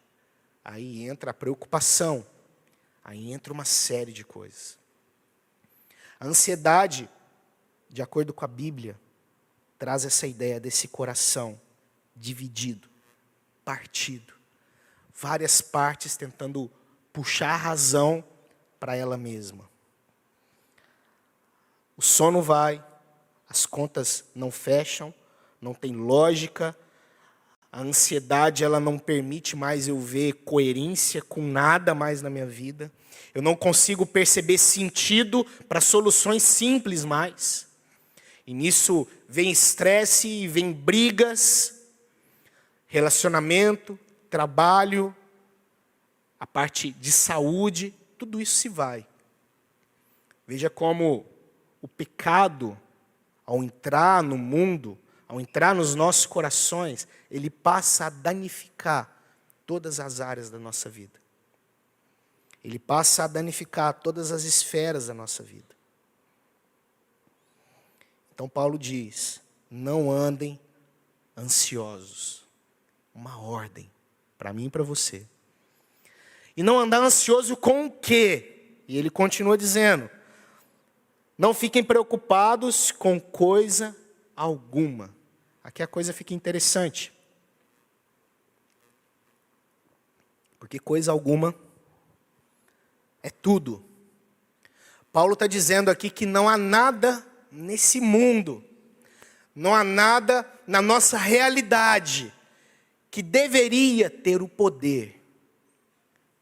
Aí entra a preocupação. Aí entra uma série de coisas. A ansiedade, de acordo com a Bíblia, traz essa ideia desse coração dividido, partido. Várias partes tentando puxar a razão para ela mesma. O sono vai, as contas não fecham, não tem lógica. A ansiedade, ela não permite mais eu ver coerência com nada mais na minha vida. Eu não consigo perceber sentido para soluções simples mais. E nisso vem estresse e vem brigas, relacionamento, trabalho, a parte de saúde, tudo isso se vai. Veja como o pecado, ao entrar no mundo, ao entrar nos nossos corações, ele passa a danificar todas as áreas da nossa vida. Ele passa a danificar todas as esferas da nossa vida. Então Paulo diz, não andem ansiosos. Uma ordem, para mim e para você. E não andar ansioso com o quê? E ele continua dizendo, não fiquem preocupados com coisa alguma. Aqui a coisa fica interessante. Porque coisa alguma é tudo. Paulo está dizendo aqui que não há nada nesse mundo, não há nada na nossa realidade que deveria ter o poder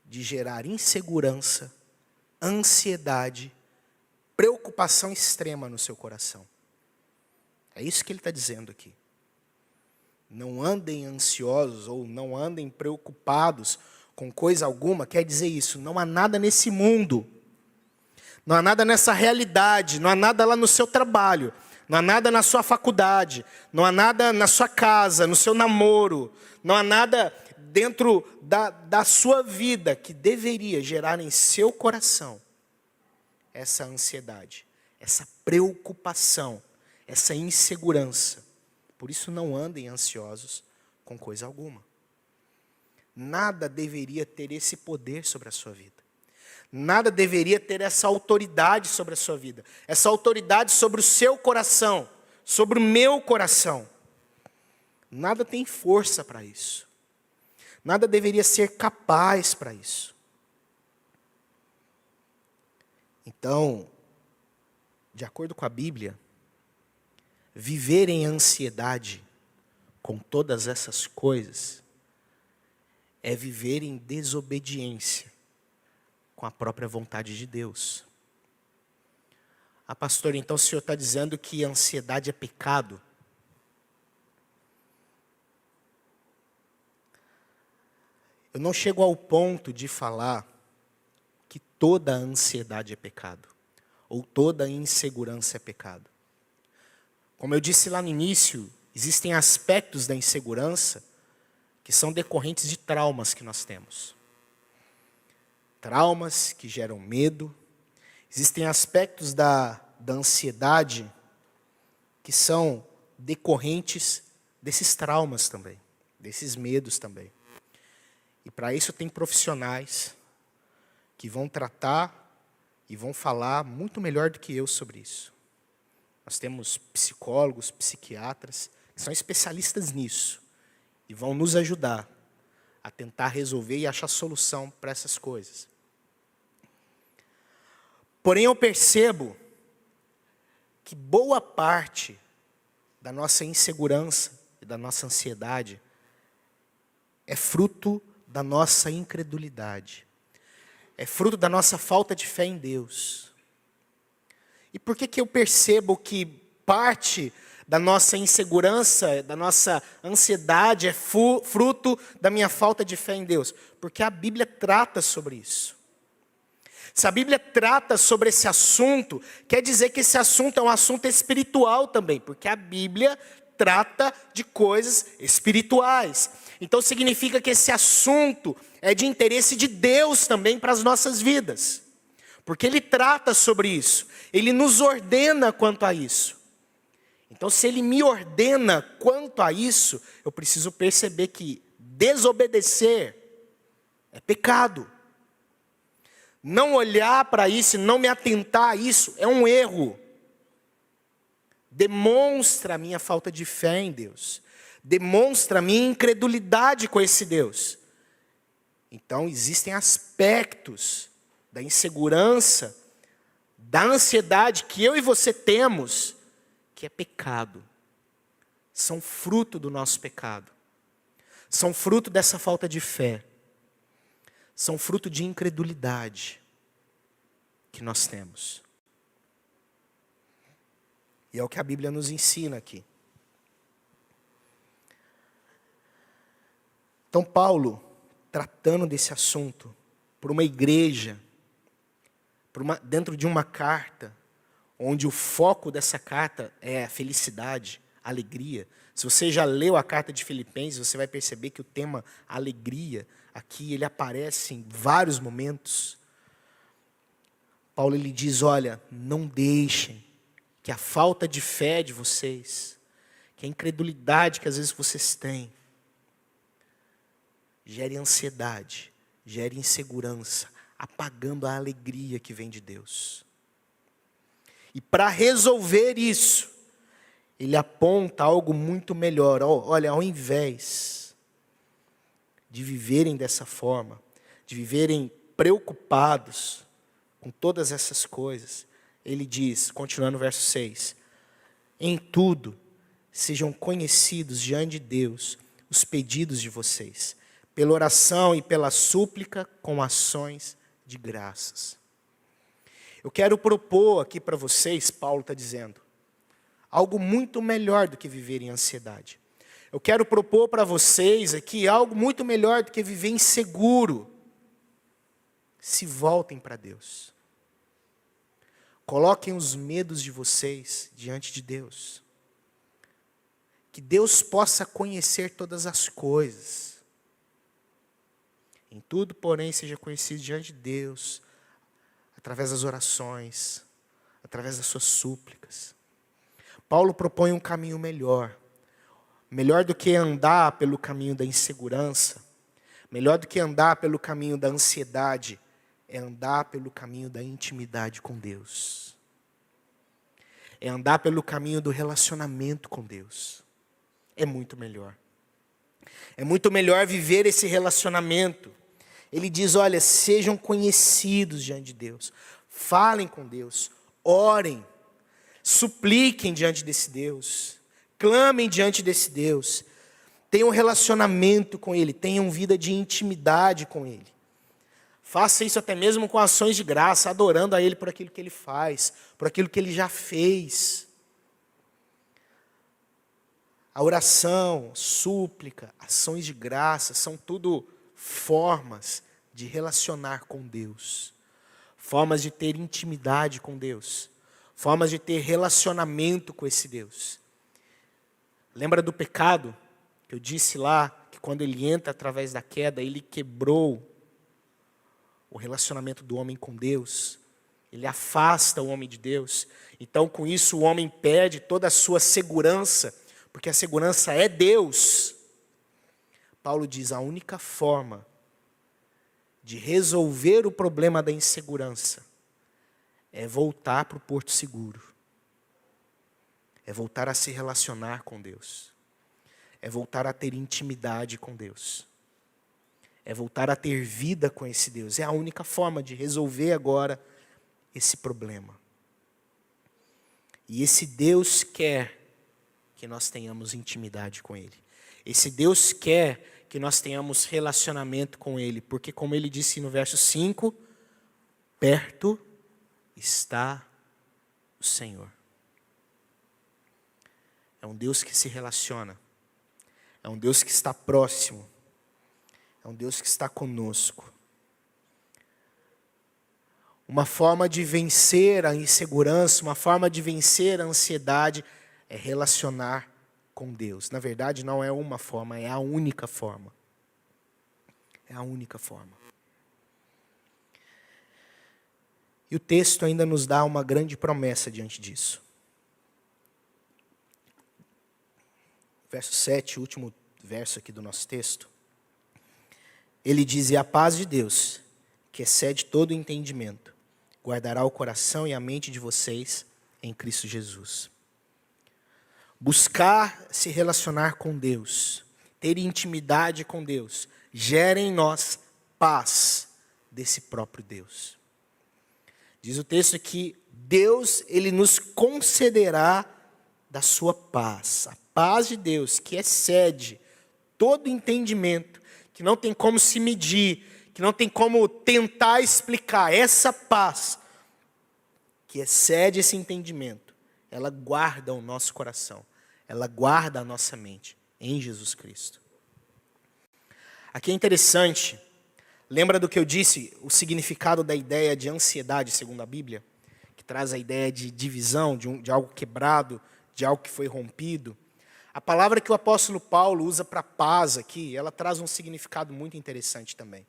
de gerar insegurança, ansiedade, preocupação extrema no seu coração. É isso que ele está dizendo aqui. Não andem ansiosos ou não andem preocupados com coisa alguma, quer dizer isso, não há nada nesse mundo, não há nada nessa realidade, não há nada lá no seu trabalho, não há nada na sua faculdade, não há nada na sua casa, no seu namoro, não há nada dentro da sua vida que deveria gerar em seu coração essa ansiedade, essa preocupação, essa insegurança. Por isso não andem ansiosos com coisa alguma. Nada deveria ter esse poder sobre a sua vida. Nada deveria ter essa autoridade sobre a sua vida. Essa autoridade sobre o seu coração, sobre o meu coração. Nada tem força para isso. Nada deveria ser capaz para isso. Então, de acordo com a Bíblia, viver em ansiedade com todas essas coisas é viver em desobediência com a própria vontade de Deus. Ah, pastor, então o senhor está dizendo que a ansiedade é pecado? Eu não chego ao ponto de falar que toda ansiedade é pecado, ou toda insegurança é pecado. Como eu disse lá no início, existem aspectos da insegurança que são decorrentes de traumas que nós temos. Traumas que geram medo. Existem aspectos da ansiedade que são decorrentes desses traumas também, desses medos também. E para isso tem profissionais que vão tratar e vão falar muito melhor do que eu sobre isso. Nós temos psicólogos, psiquiatras, que são especialistas nisso e vão nos ajudar a tentar resolver e achar solução para essas coisas. Porém, eu percebo que boa parte da nossa insegurança e da nossa ansiedade é fruto da nossa incredulidade. É fruto da nossa falta de fé em Deus. E por que eu percebo que parte da nossa insegurança, da nossa ansiedade é fruto da minha falta de fé em Deus? Porque a Bíblia trata sobre isso. Se a Bíblia trata sobre esse assunto, quer dizer que esse assunto é um assunto espiritual também, porque a Bíblia trata de coisas espirituais. Então significa que esse assunto é de interesse de Deus também para as nossas vidas. Porque Ele trata sobre isso, Ele nos ordena quanto a isso. Então se Ele me ordena quanto a isso, eu preciso perceber que desobedecer é pecado. Não olhar para isso e não me atentar a isso é um erro. Demonstra a minha falta de fé em Deus. Demonstra a minha incredulidade com esse Deus. Então existem aspectos da insegurança, da ansiedade que eu e você temos, que é pecado. São fruto do nosso pecado. São fruto dessa falta de fé. São fruto de incredulidade que nós temos. E é o que a Bíblia nos ensina aqui. Então Paulo, tratando desse assunto, por uma igreja, dentro de uma carta, onde o foco dessa carta é a felicidade, a alegria. Se você já leu a carta de Filipenses, você vai perceber que o tema alegria, aqui ele aparece em vários momentos. Paulo ele diz, olha, não deixem que a falta de fé de vocês, que a incredulidade que às vezes vocês têm, gere ansiedade, gere insegurança, apagando a alegria que vem de Deus. E para resolver isso, ele aponta algo muito melhor. Olha, ao invés de viverem dessa forma, de viverem preocupados com todas essas coisas, ele diz, continuando o verso 6, em tudo sejam conhecidos diante de Deus os pedidos de vocês, pela oração e pela súplica com ações de graças. Eu quero propor aqui para vocês, Paulo está dizendo, algo muito melhor do que viver em ansiedade. Eu quero propor para vocês aqui algo muito melhor do que viver inseguro. Se voltem para Deus. Coloquem os medos de vocês diante de Deus. Que Deus possa conhecer todas as coisas. Em tudo, porém, seja conhecido diante de Deus, através das orações, através das suas súplicas. Paulo propõe um caminho melhor. Melhor do que andar pelo caminho da insegurança, melhor do que andar pelo caminho da ansiedade, é andar pelo caminho da intimidade com Deus. É andar pelo caminho do relacionamento com Deus. É muito melhor. É muito melhor viver esse relacionamento. Ele diz, olha, sejam conhecidos diante de Deus. Falem com Deus. Orem. Supliquem diante desse Deus. Clamem diante desse Deus. Tenham um relacionamento com Ele. Tenham vida de intimidade com Ele. Faça isso até mesmo com ações de graça, adorando a Ele por aquilo que Ele faz, por aquilo que Ele já fez. A oração, súplica, ações de graça, são tudo formas de relacionar com Deus. Formas de ter intimidade com Deus. Formas de ter relacionamento com esse Deus. Lembra do pecado que eu disse lá, que quando ele entra através da queda, ele quebrou o relacionamento do homem com Deus. Ele afasta o homem de Deus. Então, com isso, o homem perde toda a sua segurança, porque a segurança é Deus. Paulo diz, a única forma de resolver o problema da insegurança é voltar para o porto seguro. É voltar a se relacionar com Deus. É voltar a ter intimidade com Deus. É voltar a ter vida com esse Deus. É a única forma de resolver agora esse problema. E esse Deus quer que nós tenhamos intimidade com Ele. Esse Deus quer que nós tenhamos relacionamento com Ele. Porque como Ele disse no verso 5, perto está o Senhor. É um Deus que se relaciona. É um Deus que está próximo. É um Deus que está conosco. Uma forma de vencer a insegurança, uma forma de vencer a ansiedade é relacionar com Deus. Na verdade, não é uma forma, é a única forma. É a única forma. E o texto ainda nos dá uma grande promessa diante disso. Verso 7, o último verso aqui do nosso texto. Ele diz, e a paz de Deus, que excede todo o entendimento, guardará o coração e a mente de vocês em Cristo Jesus. Buscar se relacionar com Deus, ter intimidade com Deus, gera em nós paz desse próprio Deus. Diz o texto que Deus, Ele nos concederá da sua paz. A paz de Deus que excede todo entendimento, que não tem como se medir, que não tem como tentar explicar. Essa paz que excede esse entendimento, ela guarda o nosso coração, ela guarda a nossa mente em Jesus Cristo. Aqui é interessante, lembra do que eu disse, o significado da ideia de ansiedade, segundo a Bíblia, que traz a ideia de divisão, de algo quebrado, de algo que foi rompido. A palavra que o apóstolo Paulo usa para paz aqui, ela traz um significado muito interessante também.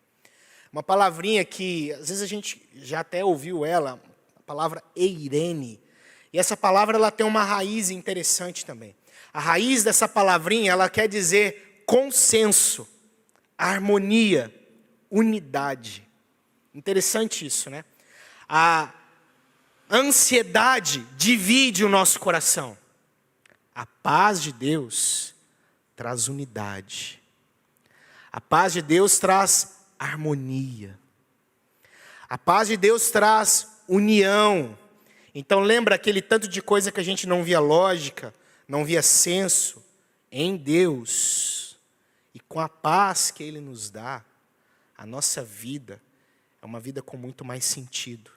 Uma palavrinha que, às vezes a gente já até ouviu ela, a palavra eirene. E essa palavra ela tem uma raiz interessante também. A raiz dessa palavrinha, ela quer dizer consenso, harmonia, unidade. Interessante isso, né? A ansiedade divide o nosso coração. A paz de Deus traz unidade. A paz de Deus traz harmonia. A paz de Deus traz união. Então lembra aquele tanto de coisa que a gente não via lógica, não via senso? Em Deus e com a paz que Ele nos dá, a nossa vida é uma vida com muito mais sentido.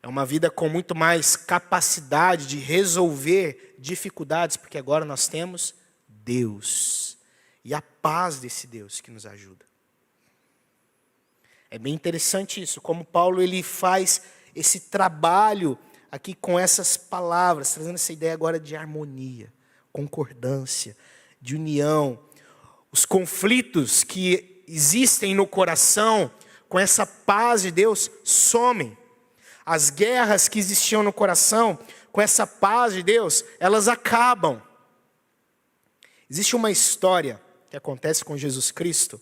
É uma vida com muito mais capacidade de resolver dificuldades, porque agora nós temos Deus. E a paz desse Deus que nos ajuda. É bem interessante isso, como Paulo ele faz esse trabalho aqui com essas palavras, trazendo essa ideia agora de harmonia, concordância, de união. Os conflitos que existem no coração, com essa paz de Deus, somem. As guerras que existiam no coração, com essa paz de Deus, elas acabam. Existe uma história que acontece com Jesus Cristo,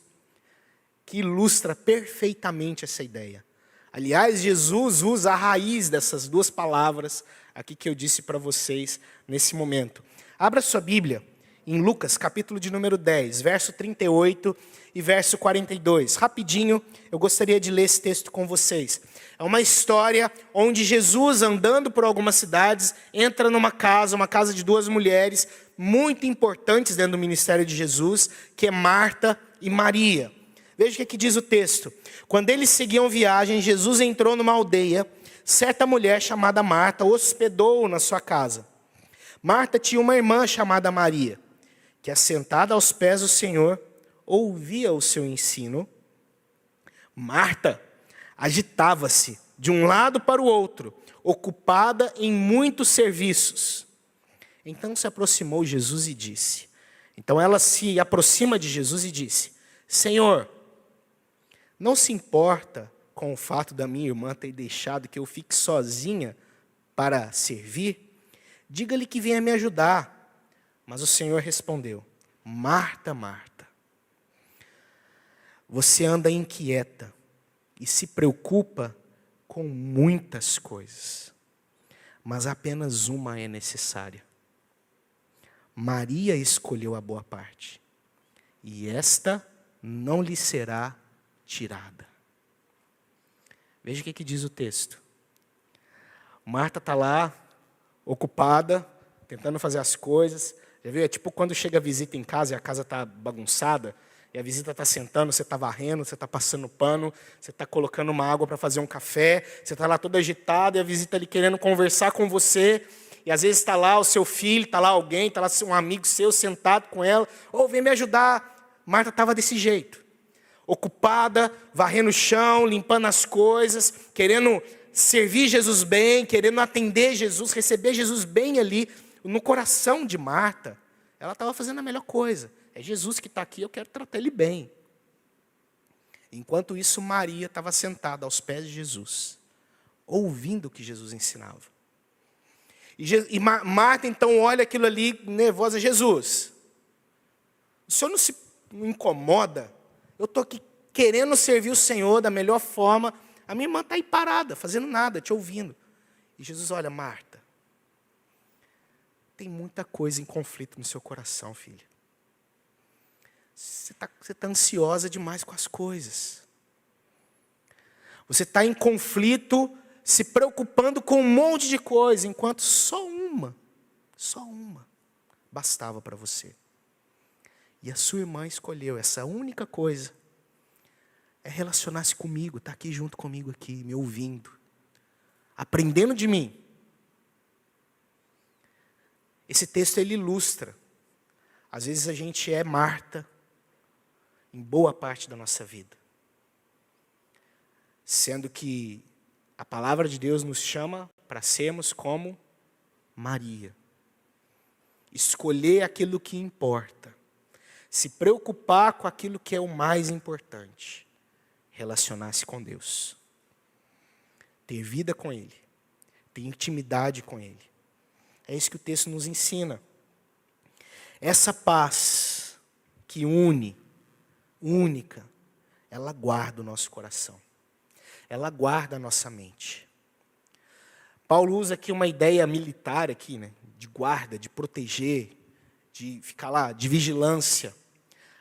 que ilustra perfeitamente essa ideia. Aliás, Jesus usa a raiz dessas duas palavras aqui que eu disse para vocês nesse momento. Abra sua Bíblia em Lucas, capítulo de número 10, verso 38 e verso 42. Rapidinho, eu gostaria de ler esse texto com vocês. É uma história onde Jesus, andando por algumas cidades, entra numa casa de duas mulheres muito importantes dentro do ministério de Jesus, que é Marta e Maria. Veja o que diz o texto. Quando eles seguiam viagem, Jesus entrou numa aldeia. Certa mulher chamada Marta hospedou-o na sua casa. Marta tinha uma irmã chamada Maria, que assentada aos pés do Senhor, ouvia o seu ensino. Marta agitava-se de um lado para o outro, ocupada em muitos serviços. Então se aproximou Jesus e disse. Então ela se aproxima de Jesus e disse: Senhor, não se importa com o fato da minha irmã ter deixado que eu fique sozinha para servir? Diga-lhe que venha me ajudar. Mas o Senhor respondeu: Marta, Marta, você anda inquieta e se preocupa com muitas coisas, mas apenas uma é necessária. Maria escolheu a boa parte, e esta não lhe será tirada. Veja o que diz o texto. Marta está lá, ocupada, tentando fazer as coisas. Já viu? É tipo quando chega a visita em casa e a casa está bagunçada, e a visita está sentando, você está varrendo, você está passando pano, você está colocando uma água para fazer um café, você está lá todo agitado, e a visita ali querendo conversar com você, e às vezes está lá o seu filho, está lá alguém, está lá um amigo seu sentado com ela, vem me ajudar. Marta estava desse jeito, ocupada, varrendo o chão, limpando as coisas, querendo servir Jesus bem, querendo atender Jesus, receber Jesus bem ali, no coração de Marta. Ela estava fazendo a melhor coisa. É Jesus que está aqui, eu quero tratar ele bem. Enquanto isso, Maria estava sentada aos pés de Jesus, ouvindo o que Jesus ensinava. E Marta então olha aquilo ali, nervosa: Jesus, o Senhor não se incomoda? Eu estou aqui querendo servir o Senhor da melhor forma, a minha irmã está aí parada, fazendo nada, te ouvindo. E Jesus: olha, Marta, tem muita coisa em conflito no seu coração, filha. Você tá ansiosa demais com as coisas. Você está em conflito, se preocupando com um monte de coisa, enquanto só uma bastava para você. E a sua irmã escolheu essa única coisa, é relacionar-se comigo, estar aqui junto comigo, aqui, me ouvindo, aprendendo de mim. Esse texto ele ilustra. Às vezes a gente é Marta em boa parte da nossa vida, sendo que a palavra de Deus nos chama para sermos como Maria. Escolher aquilo que importa. Se preocupar com aquilo que é o mais importante. Relacionar-se com Deus. Ter vida com Ele. Ter intimidade com Ele. É isso que o texto nos ensina. Essa paz que única, ela guarda o nosso coração. Ela guarda a nossa mente. Paulo usa aqui uma ideia militar aqui, né? De guarda, de proteger, de ficar lá, de vigilância.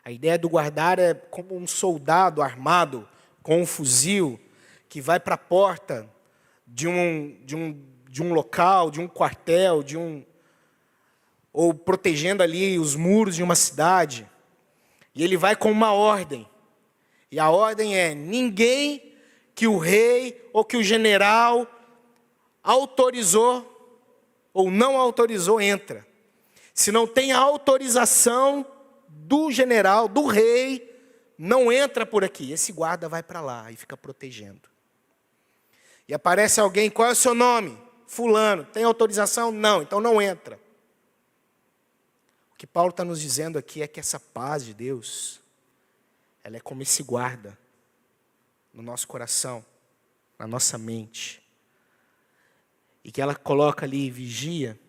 A ideia do guardar é como um soldado armado com um fuzil que vai para a porta de um local, de um quartel, ou protegendo ali os muros de uma cidade. E ele vai com uma ordem. E a ordem é: ninguém que o rei ou que o general autorizou ou não autorizou entra. Se não tem a autorização do general, do rei, não entra por aqui. Esse guarda vai para lá e fica protegendo. E aparece alguém: qual é o seu nome? Fulano. Tem autorização? Não, então não entra. O que Paulo está nos dizendo aqui é que essa paz de Deus, ela é como esse guarda no nosso coração, na nossa mente. E que ela coloca ali, vigia.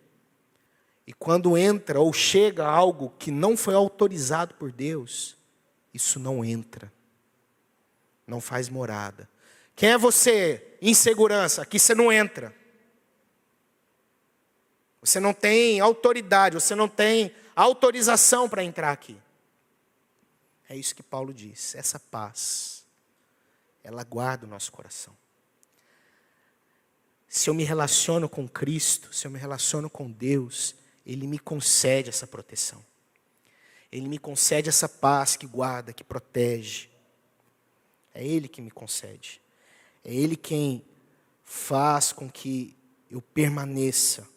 E quando entra ou chega algo que não foi autorizado por Deus, isso não entra. Não faz morada. Quem é você? Insegurança. Aqui você não entra. Você não tem autoridade, você não tem autorização para entrar aqui. É isso que Paulo diz. Essa paz, ela guarda o nosso coração. Se eu me relaciono com Cristo, se eu me relaciono com Deus, Ele me concede essa proteção. Ele me concede essa paz que guarda, que protege. É Ele que me concede. É Ele quem faz com que eu permaneça.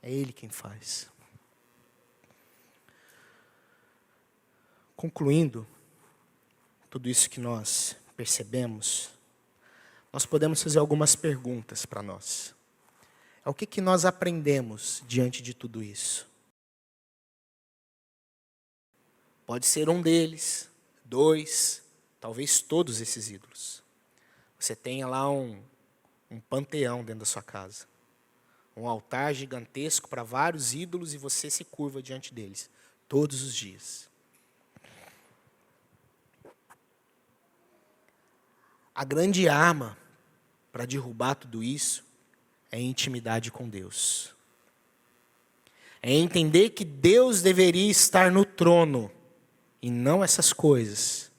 É Ele quem faz. Concluindo tudo isso que nós percebemos, nós podemos fazer algumas perguntas para nós. O que nós aprendemos diante de tudo isso? Pode ser um deles, 2, talvez todos esses ídolos. Você tenha lá um panteão dentro da sua casa. Um altar gigantesco para vários ídolos e você se curva diante deles todos os dias. A grande arma para derrubar tudo isso é intimidade com Deus. É entender que Deus deveria estar no trono e não essas coisas.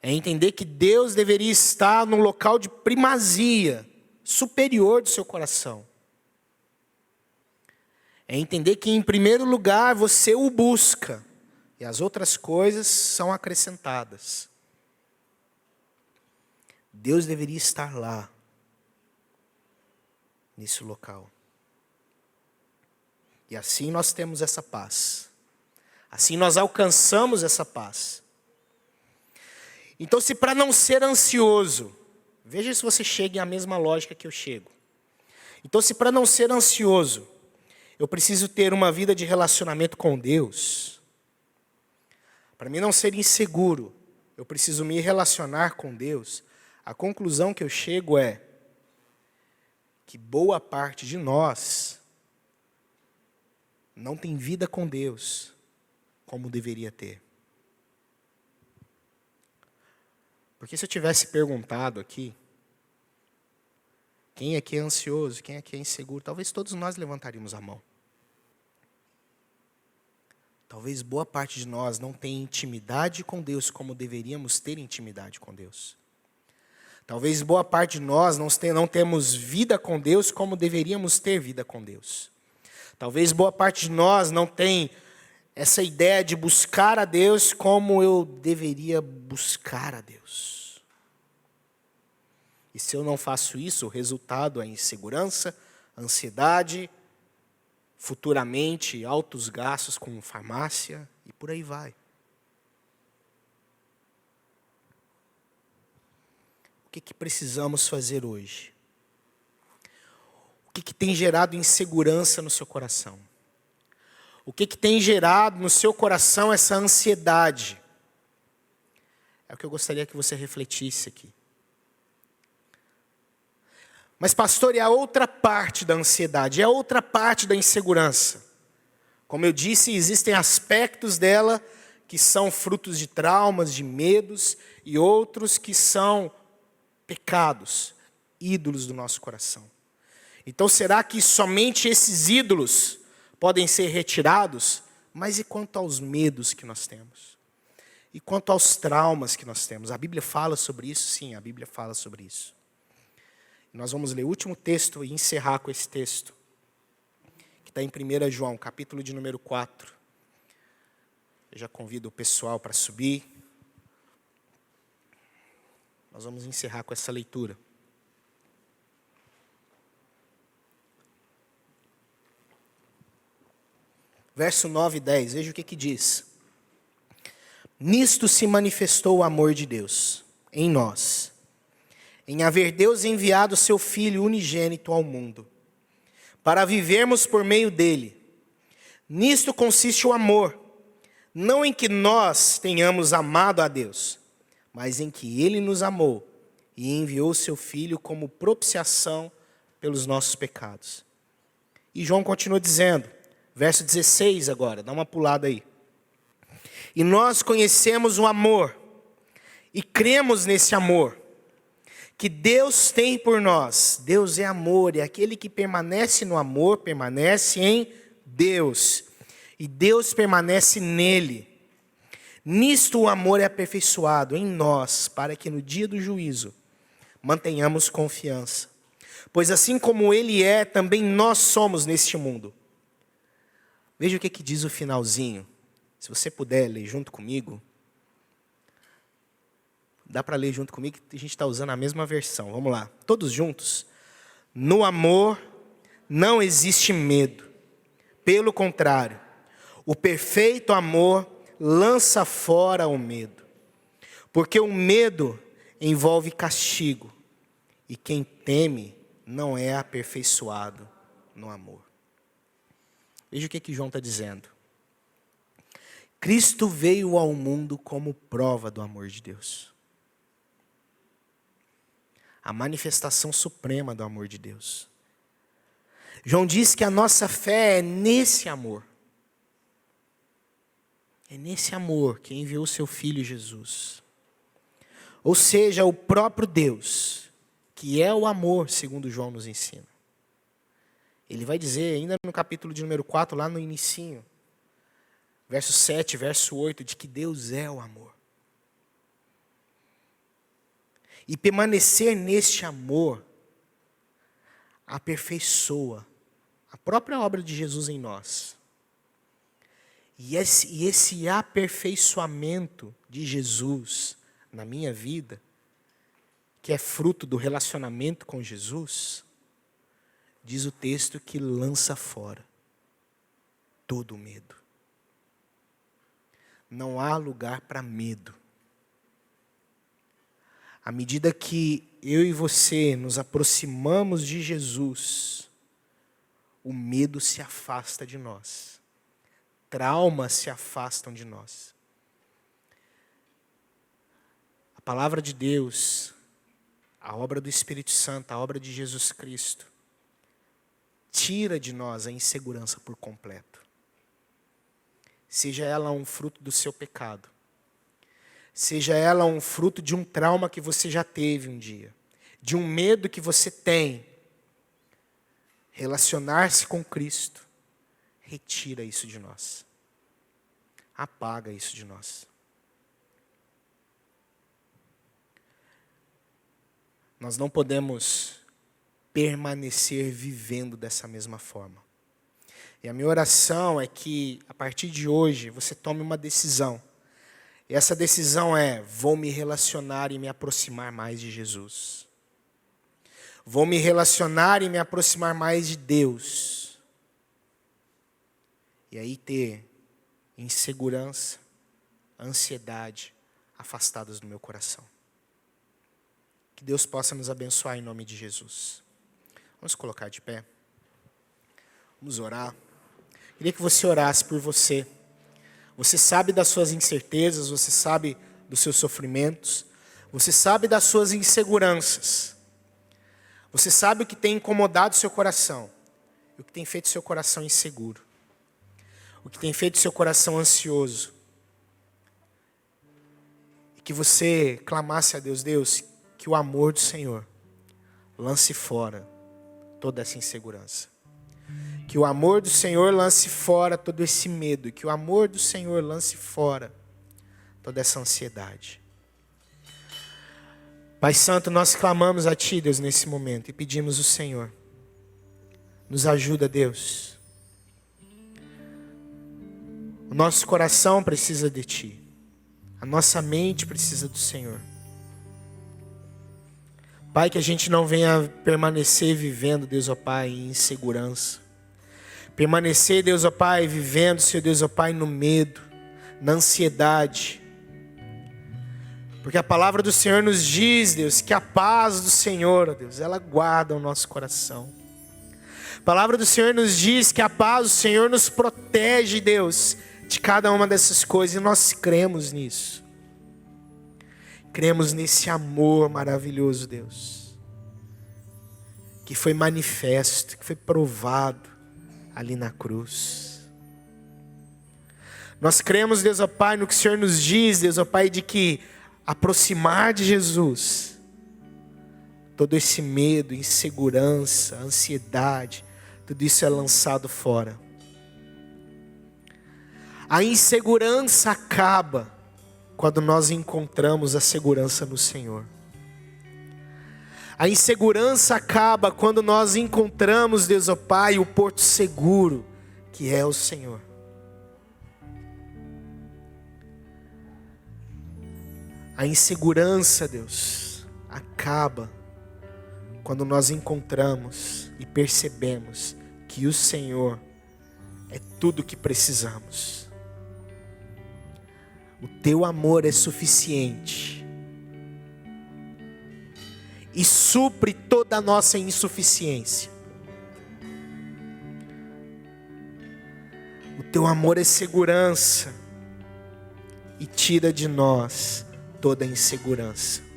É entender que Deus deveria estar no local de primazia, superior do seu coração. É entender que em primeiro lugar você o busca e as outras coisas são acrescentadas. Deus deveria estar lá, nesse local. E assim nós temos essa paz. Assim nós alcançamos essa paz. Então, se para não ser ansioso, veja se você chega à mesma lógica que eu chego. Então, se para não ser ansioso, eu preciso ter uma vida de relacionamento com Deus, para mim não ser inseguro, eu preciso me relacionar com Deus, a conclusão que eu chego é que boa parte de nós não tem vida com Deus como deveria ter. Porque se eu tivesse perguntado aqui, quem aqui é ansioso, quem aqui é inseguro, talvez todos nós levantaríamos a mão. Talvez boa parte de nós não tenha intimidade com Deus como deveríamos ter intimidade com Deus. Talvez boa parte de nós não temos vida com Deus como deveríamos ter vida com Deus. Talvez boa parte de nós não tem essa ideia de buscar a Deus como eu deveria buscar a Deus. E se eu não faço isso, o resultado é insegurança, ansiedade, futuramente altos gastos com farmácia e por aí vai. O que precisamos fazer hoje? O que tem gerado insegurança no seu coração? O que tem gerado no seu coração essa ansiedade? É o que eu gostaria que você refletisse aqui. Mas, pastor, é a outra parte da ansiedade, é a outra parte da insegurança. Como eu disse, existem aspectos dela que são frutos de traumas, de medos, e outros que são pecados, ídolos do nosso coração. Então, será que somente esses ídolos podem ser retirados? Mas e quanto aos medos que nós temos? E quanto aos traumas que nós temos? A Bíblia fala sobre isso? Sim, a Bíblia fala sobre isso. Nós vamos ler o último texto e encerrar com esse texto, que está em 1 João, capítulo de número 4. Eu já convido o pessoal para subir. Nós vamos encerrar com essa leitura. Verso 9 e 10, veja o que diz. Nisto se manifestou o amor de Deus em nós, em haver Deus enviado seu Filho unigênito ao mundo, para vivermos por meio dele. Nisto consiste o amor, não em que nós tenhamos amado a Deus, mas em que ele nos amou e enviou seu Filho como propiciação pelos nossos pecados. E João continua dizendo, verso 16 agora, dá uma pulada aí. E nós conhecemos o amor e cremos nesse amor que Deus tem por nós. Deus é amor, e aquele que permanece no amor, permanece em Deus. E Deus permanece nele. Nisto o amor é aperfeiçoado em nós, para que no dia do juízo mantenhamos confiança. Pois assim como ele é, também nós somos neste mundo. Veja o que diz o finalzinho. Se você puder ler junto comigo. Dá para ler junto comigo, que a gente está usando a mesma versão. Vamos lá, todos juntos. No amor não existe medo. Pelo contrário, o perfeito amor lança fora o medo. Porque o medo envolve castigo. E quem teme não é aperfeiçoado no amor. Veja o que João está dizendo. Cristo veio ao mundo como prova do amor de Deus. A manifestação suprema do amor de Deus. João diz que a nossa fé é nesse amor. É nesse amor que enviou seu Filho Jesus. Ou seja, o próprio Deus, que é o amor, segundo João nos ensina. Ele vai dizer, ainda no capítulo de número 4, lá no inicinho, verso 7, verso 8, de que Deus é o amor. E permanecer neste amor aperfeiçoa a própria obra de Jesus em nós. E esse aperfeiçoamento de Jesus na minha vida, que é fruto do relacionamento com Jesus, diz o texto que lança fora todo o medo. Não há lugar para medo. À medida que eu e você nos aproximamos de Jesus, o medo se afasta de nós. Traumas se afastam de nós. A palavra de Deus, a obra do Espírito Santo, a obra de Jesus Cristo, tira de nós a insegurança por completo. Seja ela um fruto do seu pecado, seja ela um fruto de um trauma que você já teve um dia, de um medo que você tem, relacionar-se com Cristo, retira isso de nós. Apaga isso de nós. Nós não podemos permanecer vivendo dessa mesma forma. E a minha oração é que, a partir de hoje, você tome uma decisão. E essa decisão é: vou me relacionar e me aproximar mais de Jesus. Vou me relacionar e me aproximar mais de Deus. E aí ter insegurança, ansiedade afastadas do meu coração. Que Deus possa nos abençoar em nome de Jesus. Vamos colocar de pé. Vamos orar. Queria que você orasse por você. Você sabe das suas incertezas, você sabe dos seus sofrimentos, você sabe das suas inseguranças. Você sabe o que tem incomodado seu coração, o que tem feito seu coração inseguro, o que tem feito seu coração ansioso. E que você clamasse a Deus: Deus, que o amor do Senhor lance fora toda essa insegurança. Que o amor do Senhor lance fora todo esse medo. Que o amor do Senhor lance fora toda essa ansiedade. Pai Santo, nós clamamos a Ti, Deus, nesse momento. E pedimos ao Senhor: nos ajuda, Deus. O nosso coração precisa de Ti. A nossa mente precisa do Senhor. Pai, que a gente não venha permanecer vivendo, Deus, ó Pai, em insegurança. Permanecer, Deus, ó Pai, vivendo, Senhor Deus, ó Pai, no medo, na ansiedade. Porque a palavra do Senhor nos diz, Deus, que a paz do Senhor, ó Deus, ela guarda o nosso coração. A palavra do Senhor nos diz que a paz do Senhor nos protege, Deus, de cada uma dessas coisas. E nós cremos nisso. Cremos nesse amor maravilhoso, Deus, que foi manifesto, que foi provado ali na cruz. Nós cremos, Deus, ó Pai, no que o Senhor nos diz, Deus, ó Pai, de que aproximar de Jesus, todo esse medo, insegurança, ansiedade, tudo isso é lançado fora. A insegurança acaba quando nós encontramos a segurança no Senhor. A insegurança acaba quando nós encontramos, Deus, ó Pai, o porto seguro, que é o Senhor. A insegurança, Deus, acaba quando nós encontramos e percebemos que o Senhor é tudo o que precisamos. O Teu amor é suficiente. e supre toda a nossa insuficiência. O teu amor é segurança e tira de nós toda a insegurança.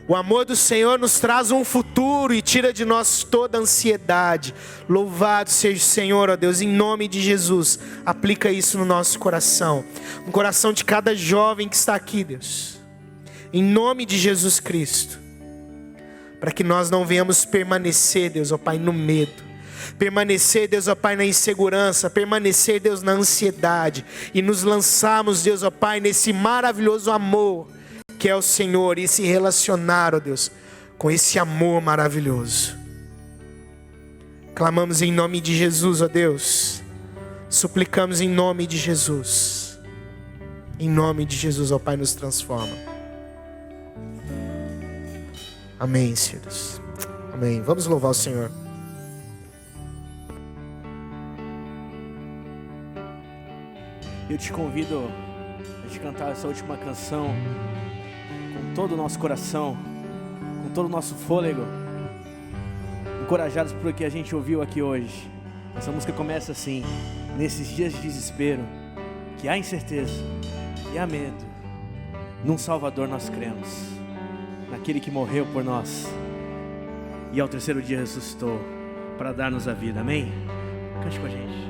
O amor do Senhor nos traz um futuro e tira de nós toda a ansiedade. Louvado seja o Senhor, ó Deus, em nome de Jesus. Aplica isso no nosso coração, no coração de cada jovem que está aqui, Deus. Em nome de Jesus Cristo. Para que nós não venhamos permanecer, Deus, ó Pai, no medo. Permanecer, Deus, ó Pai, na insegurança. Permanecer, Deus, na ansiedade. E nos lançarmos, Deus, ó Pai, nesse maravilhoso amor que é o Senhor, e se relacionar, ó Deus, com esse amor maravilhoso. Clamamos em nome de Jesus, ó Deus. Suplicamos em nome de Jesus. Em nome de Jesus, ó Pai, nos transforma. Amém, Senhor. Amém. Vamos louvar o Senhor. Eu te convido a te cantar essa última canção com todo o nosso coração, com todo o nosso fôlego, encorajados por o que a gente ouviu aqui hoje. Essa música começa assim: nesses dias de desespero, que há incerteza e há medo, num Salvador nós cremos, naquele que morreu por nós e ao terceiro dia ressuscitou para dar-nos a vida. Amém? Cante com a gente.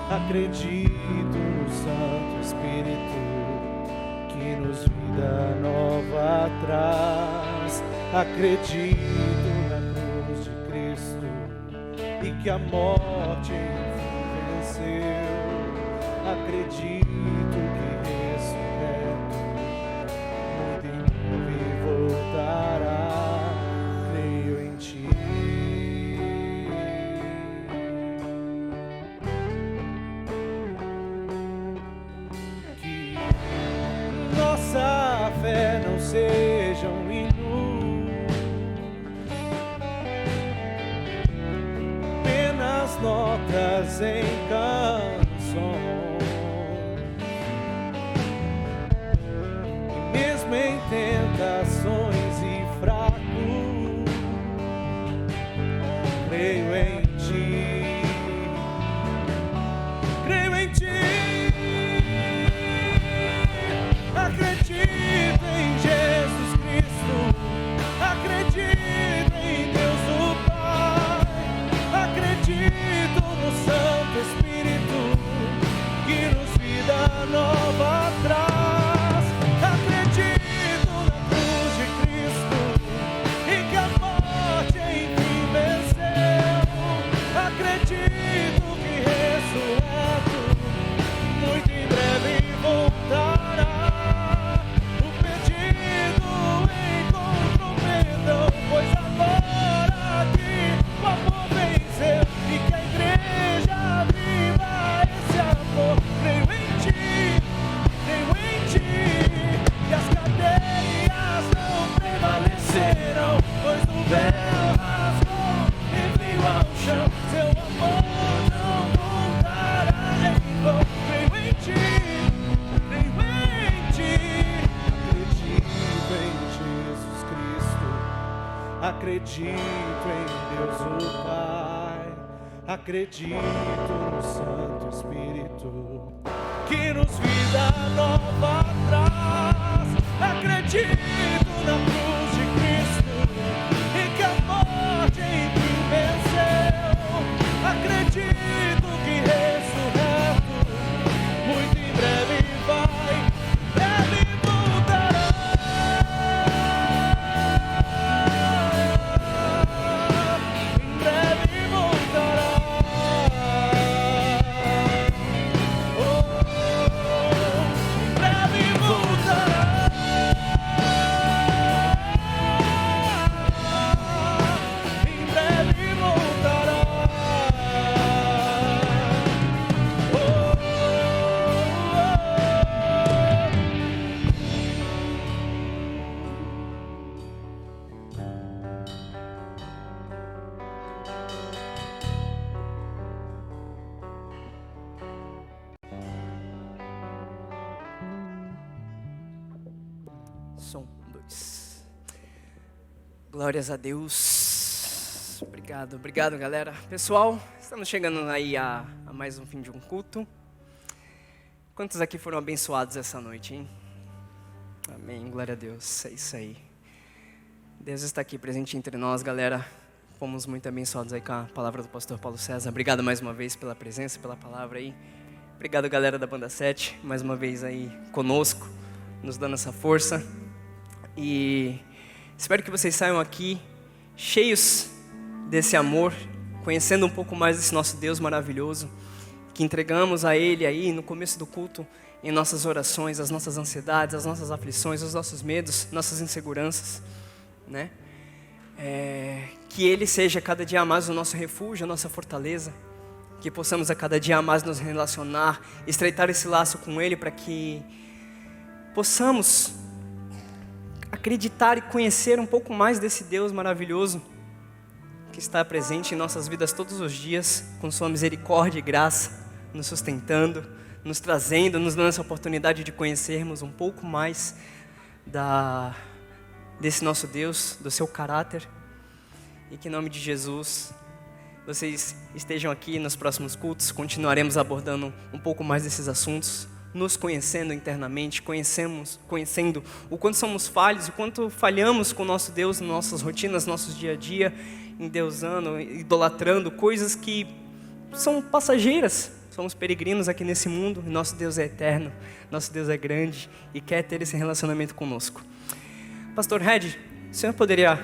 Acredito no Santo Espírito que nos vida nova traz. Acredito na cruz de Cristo e que a morte enfim venceu. Acredito que ressurreto muito em breve voltará. Creio em Ti. Nossa fé não seja um hino, apenas notas em canção. E mesmo em tentações e fraco, creio em Ti. Creio em Ti. Acredito em Jesus Cristo, acredito em Deus o Pai, acredito no Santo Espírito que nos vida nova traz. Acredito na cruz de Cristo e que a morte enfim venceu. Acredito que ressurreto muito em breve voltará. Pois agora que o amor venceu e que a igreja viva esse amor. Creio em Ti, e as cadeias não prevalecerão, pois o véu rasgou e veio ao chão. Seu amor não voltará em vão. Creio em Ti, acredito em Jesus Cristo. Acredito em Deus o Pai, acredito no Santo Espírito que nos vida nova traz. Acredito na cruz de Cristo e que a morte Som, 2. Glórias a Deus. Obrigado, galera. Pessoal, estamos chegando aí a mais um fim de um culto. Quantos aqui foram abençoados essa noite, hein? Amém, glória a Deus, é isso aí. Deus está aqui presente entre nós, galera. Fomos muito abençoados aí com a palavra do pastor Paulo César. Obrigado mais uma vez pela presença, pela palavra aí. Obrigado, galera da Banda 7, mais uma vez aí conosco, nos dando essa força. E espero que vocês saiam aqui cheios desse amor, conhecendo um pouco mais desse nosso Deus maravilhoso, que entregamos a Ele aí no começo do culto, em nossas orações, as nossas ansiedades, as nossas aflições, os nossos medos, nossas inseguranças, né? Que Ele seja cada dia mais o nosso refúgio, a nossa fortaleza, que possamos a cada dia mais nos relacionar, estreitar esse laço com Ele, para que possamos acreditar e conhecer um pouco mais desse Deus maravilhoso, que está presente em nossas vidas todos os dias, com sua misericórdia e graça, nos sustentando, nos trazendo, nos dando essa oportunidade de conhecermos um pouco mais desse nosso Deus, do seu caráter. E que em nome de Jesus, vocês estejam aqui nos próximos cultos, continuaremos abordando um pouco mais desses assuntos, nos conhecendo internamente, conhecendo o quanto somos falhos, o quanto falhamos com o nosso Deus nas nossas rotinas, nossos dia a dia, endeusando, idolatrando coisas que são passageiras. Somos peregrinos aqui nesse mundo e nosso Deus é eterno, nosso Deus é grande e quer ter esse relacionamento conosco. Pastor Red, o senhor poderia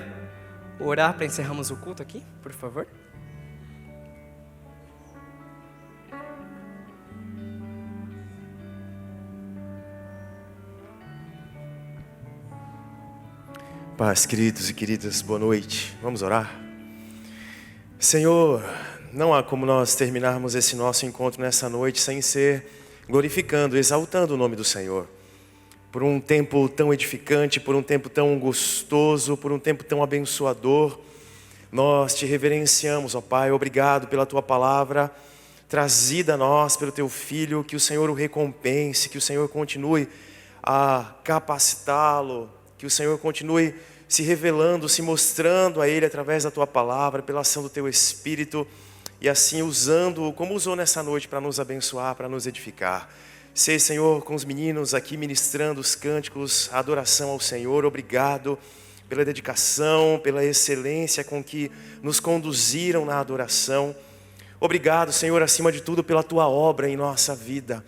orar para encerrarmos o culto aqui, por favor? Paz, queridos e queridas, boa noite. Vamos orar? Senhor, não há como nós terminarmos esse nosso encontro nessa noite sem ser glorificando, exaltando o nome do Senhor. Por um tempo tão edificante, por um tempo tão gostoso, por um tempo tão abençoador, nós te reverenciamos, ó Pai. Obrigado pela Tua palavra trazida a nós pelo Teu Filho, que o Senhor o recompense, que o Senhor continue a capacitá-lo, que o Senhor continue se revelando, se mostrando a Ele através da Tua palavra, pela ação do Teu Espírito, e assim usando-o como usou nessa noite para nos abençoar, para nos edificar. Sei, Senhor, com os meninos aqui ministrando os cânticos, a adoração ao Senhor. Obrigado pela dedicação, pela excelência com que nos conduziram na adoração. Obrigado, Senhor, acima de tudo, pela Tua obra em nossa vida.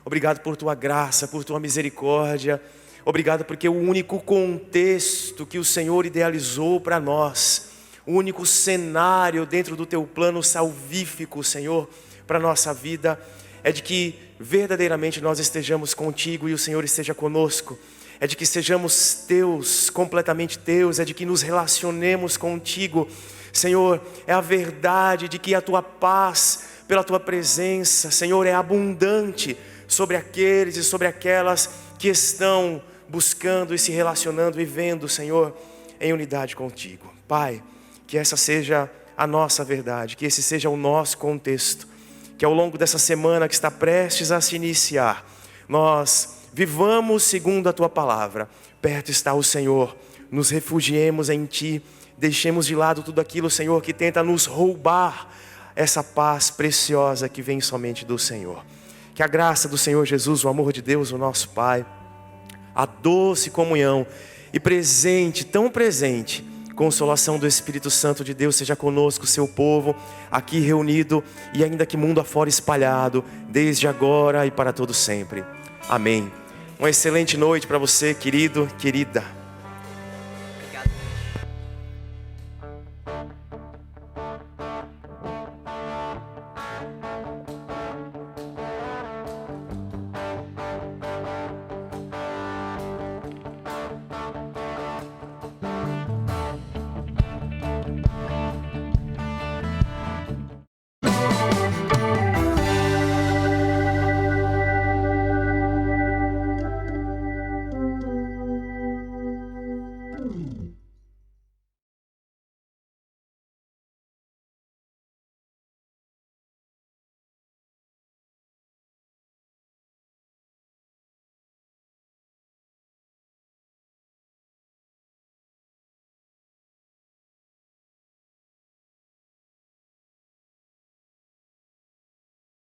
Obrigado por Tua graça, por Tua misericórdia. Obrigado porque o único contexto que o Senhor idealizou para nós, o único cenário dentro do Teu plano salvífico, Senhor, para a nossa vida, é de que verdadeiramente nós estejamos contigo e o Senhor esteja conosco. É de que sejamos teus, completamente teus, é de que nos relacionemos contigo. Senhor, é a verdade de que a Tua paz, pela Tua presença, Senhor, é abundante sobre aqueles e sobre aquelas que estão buscando e se relacionando e vendo, Senhor, em unidade contigo. Pai, que essa seja a nossa verdade, que esse seja o nosso contexto, que ao longo dessa semana que está prestes a se iniciar, nós vivamos segundo a Tua palavra. Perto está o Senhor, nos refugiemos em Ti, deixemos de lado tudo aquilo, Senhor, que tenta nos roubar essa paz preciosa que vem somente do Senhor. Que a graça do Senhor Jesus, o amor de Deus, o nosso Pai, a doce comunhão e presente, tão presente, consolação do Espírito Santo de Deus seja conosco, seu povo, aqui reunido e ainda que mundo afora espalhado, desde agora e para todo sempre. Amém. Uma excelente noite para você, querido, querida.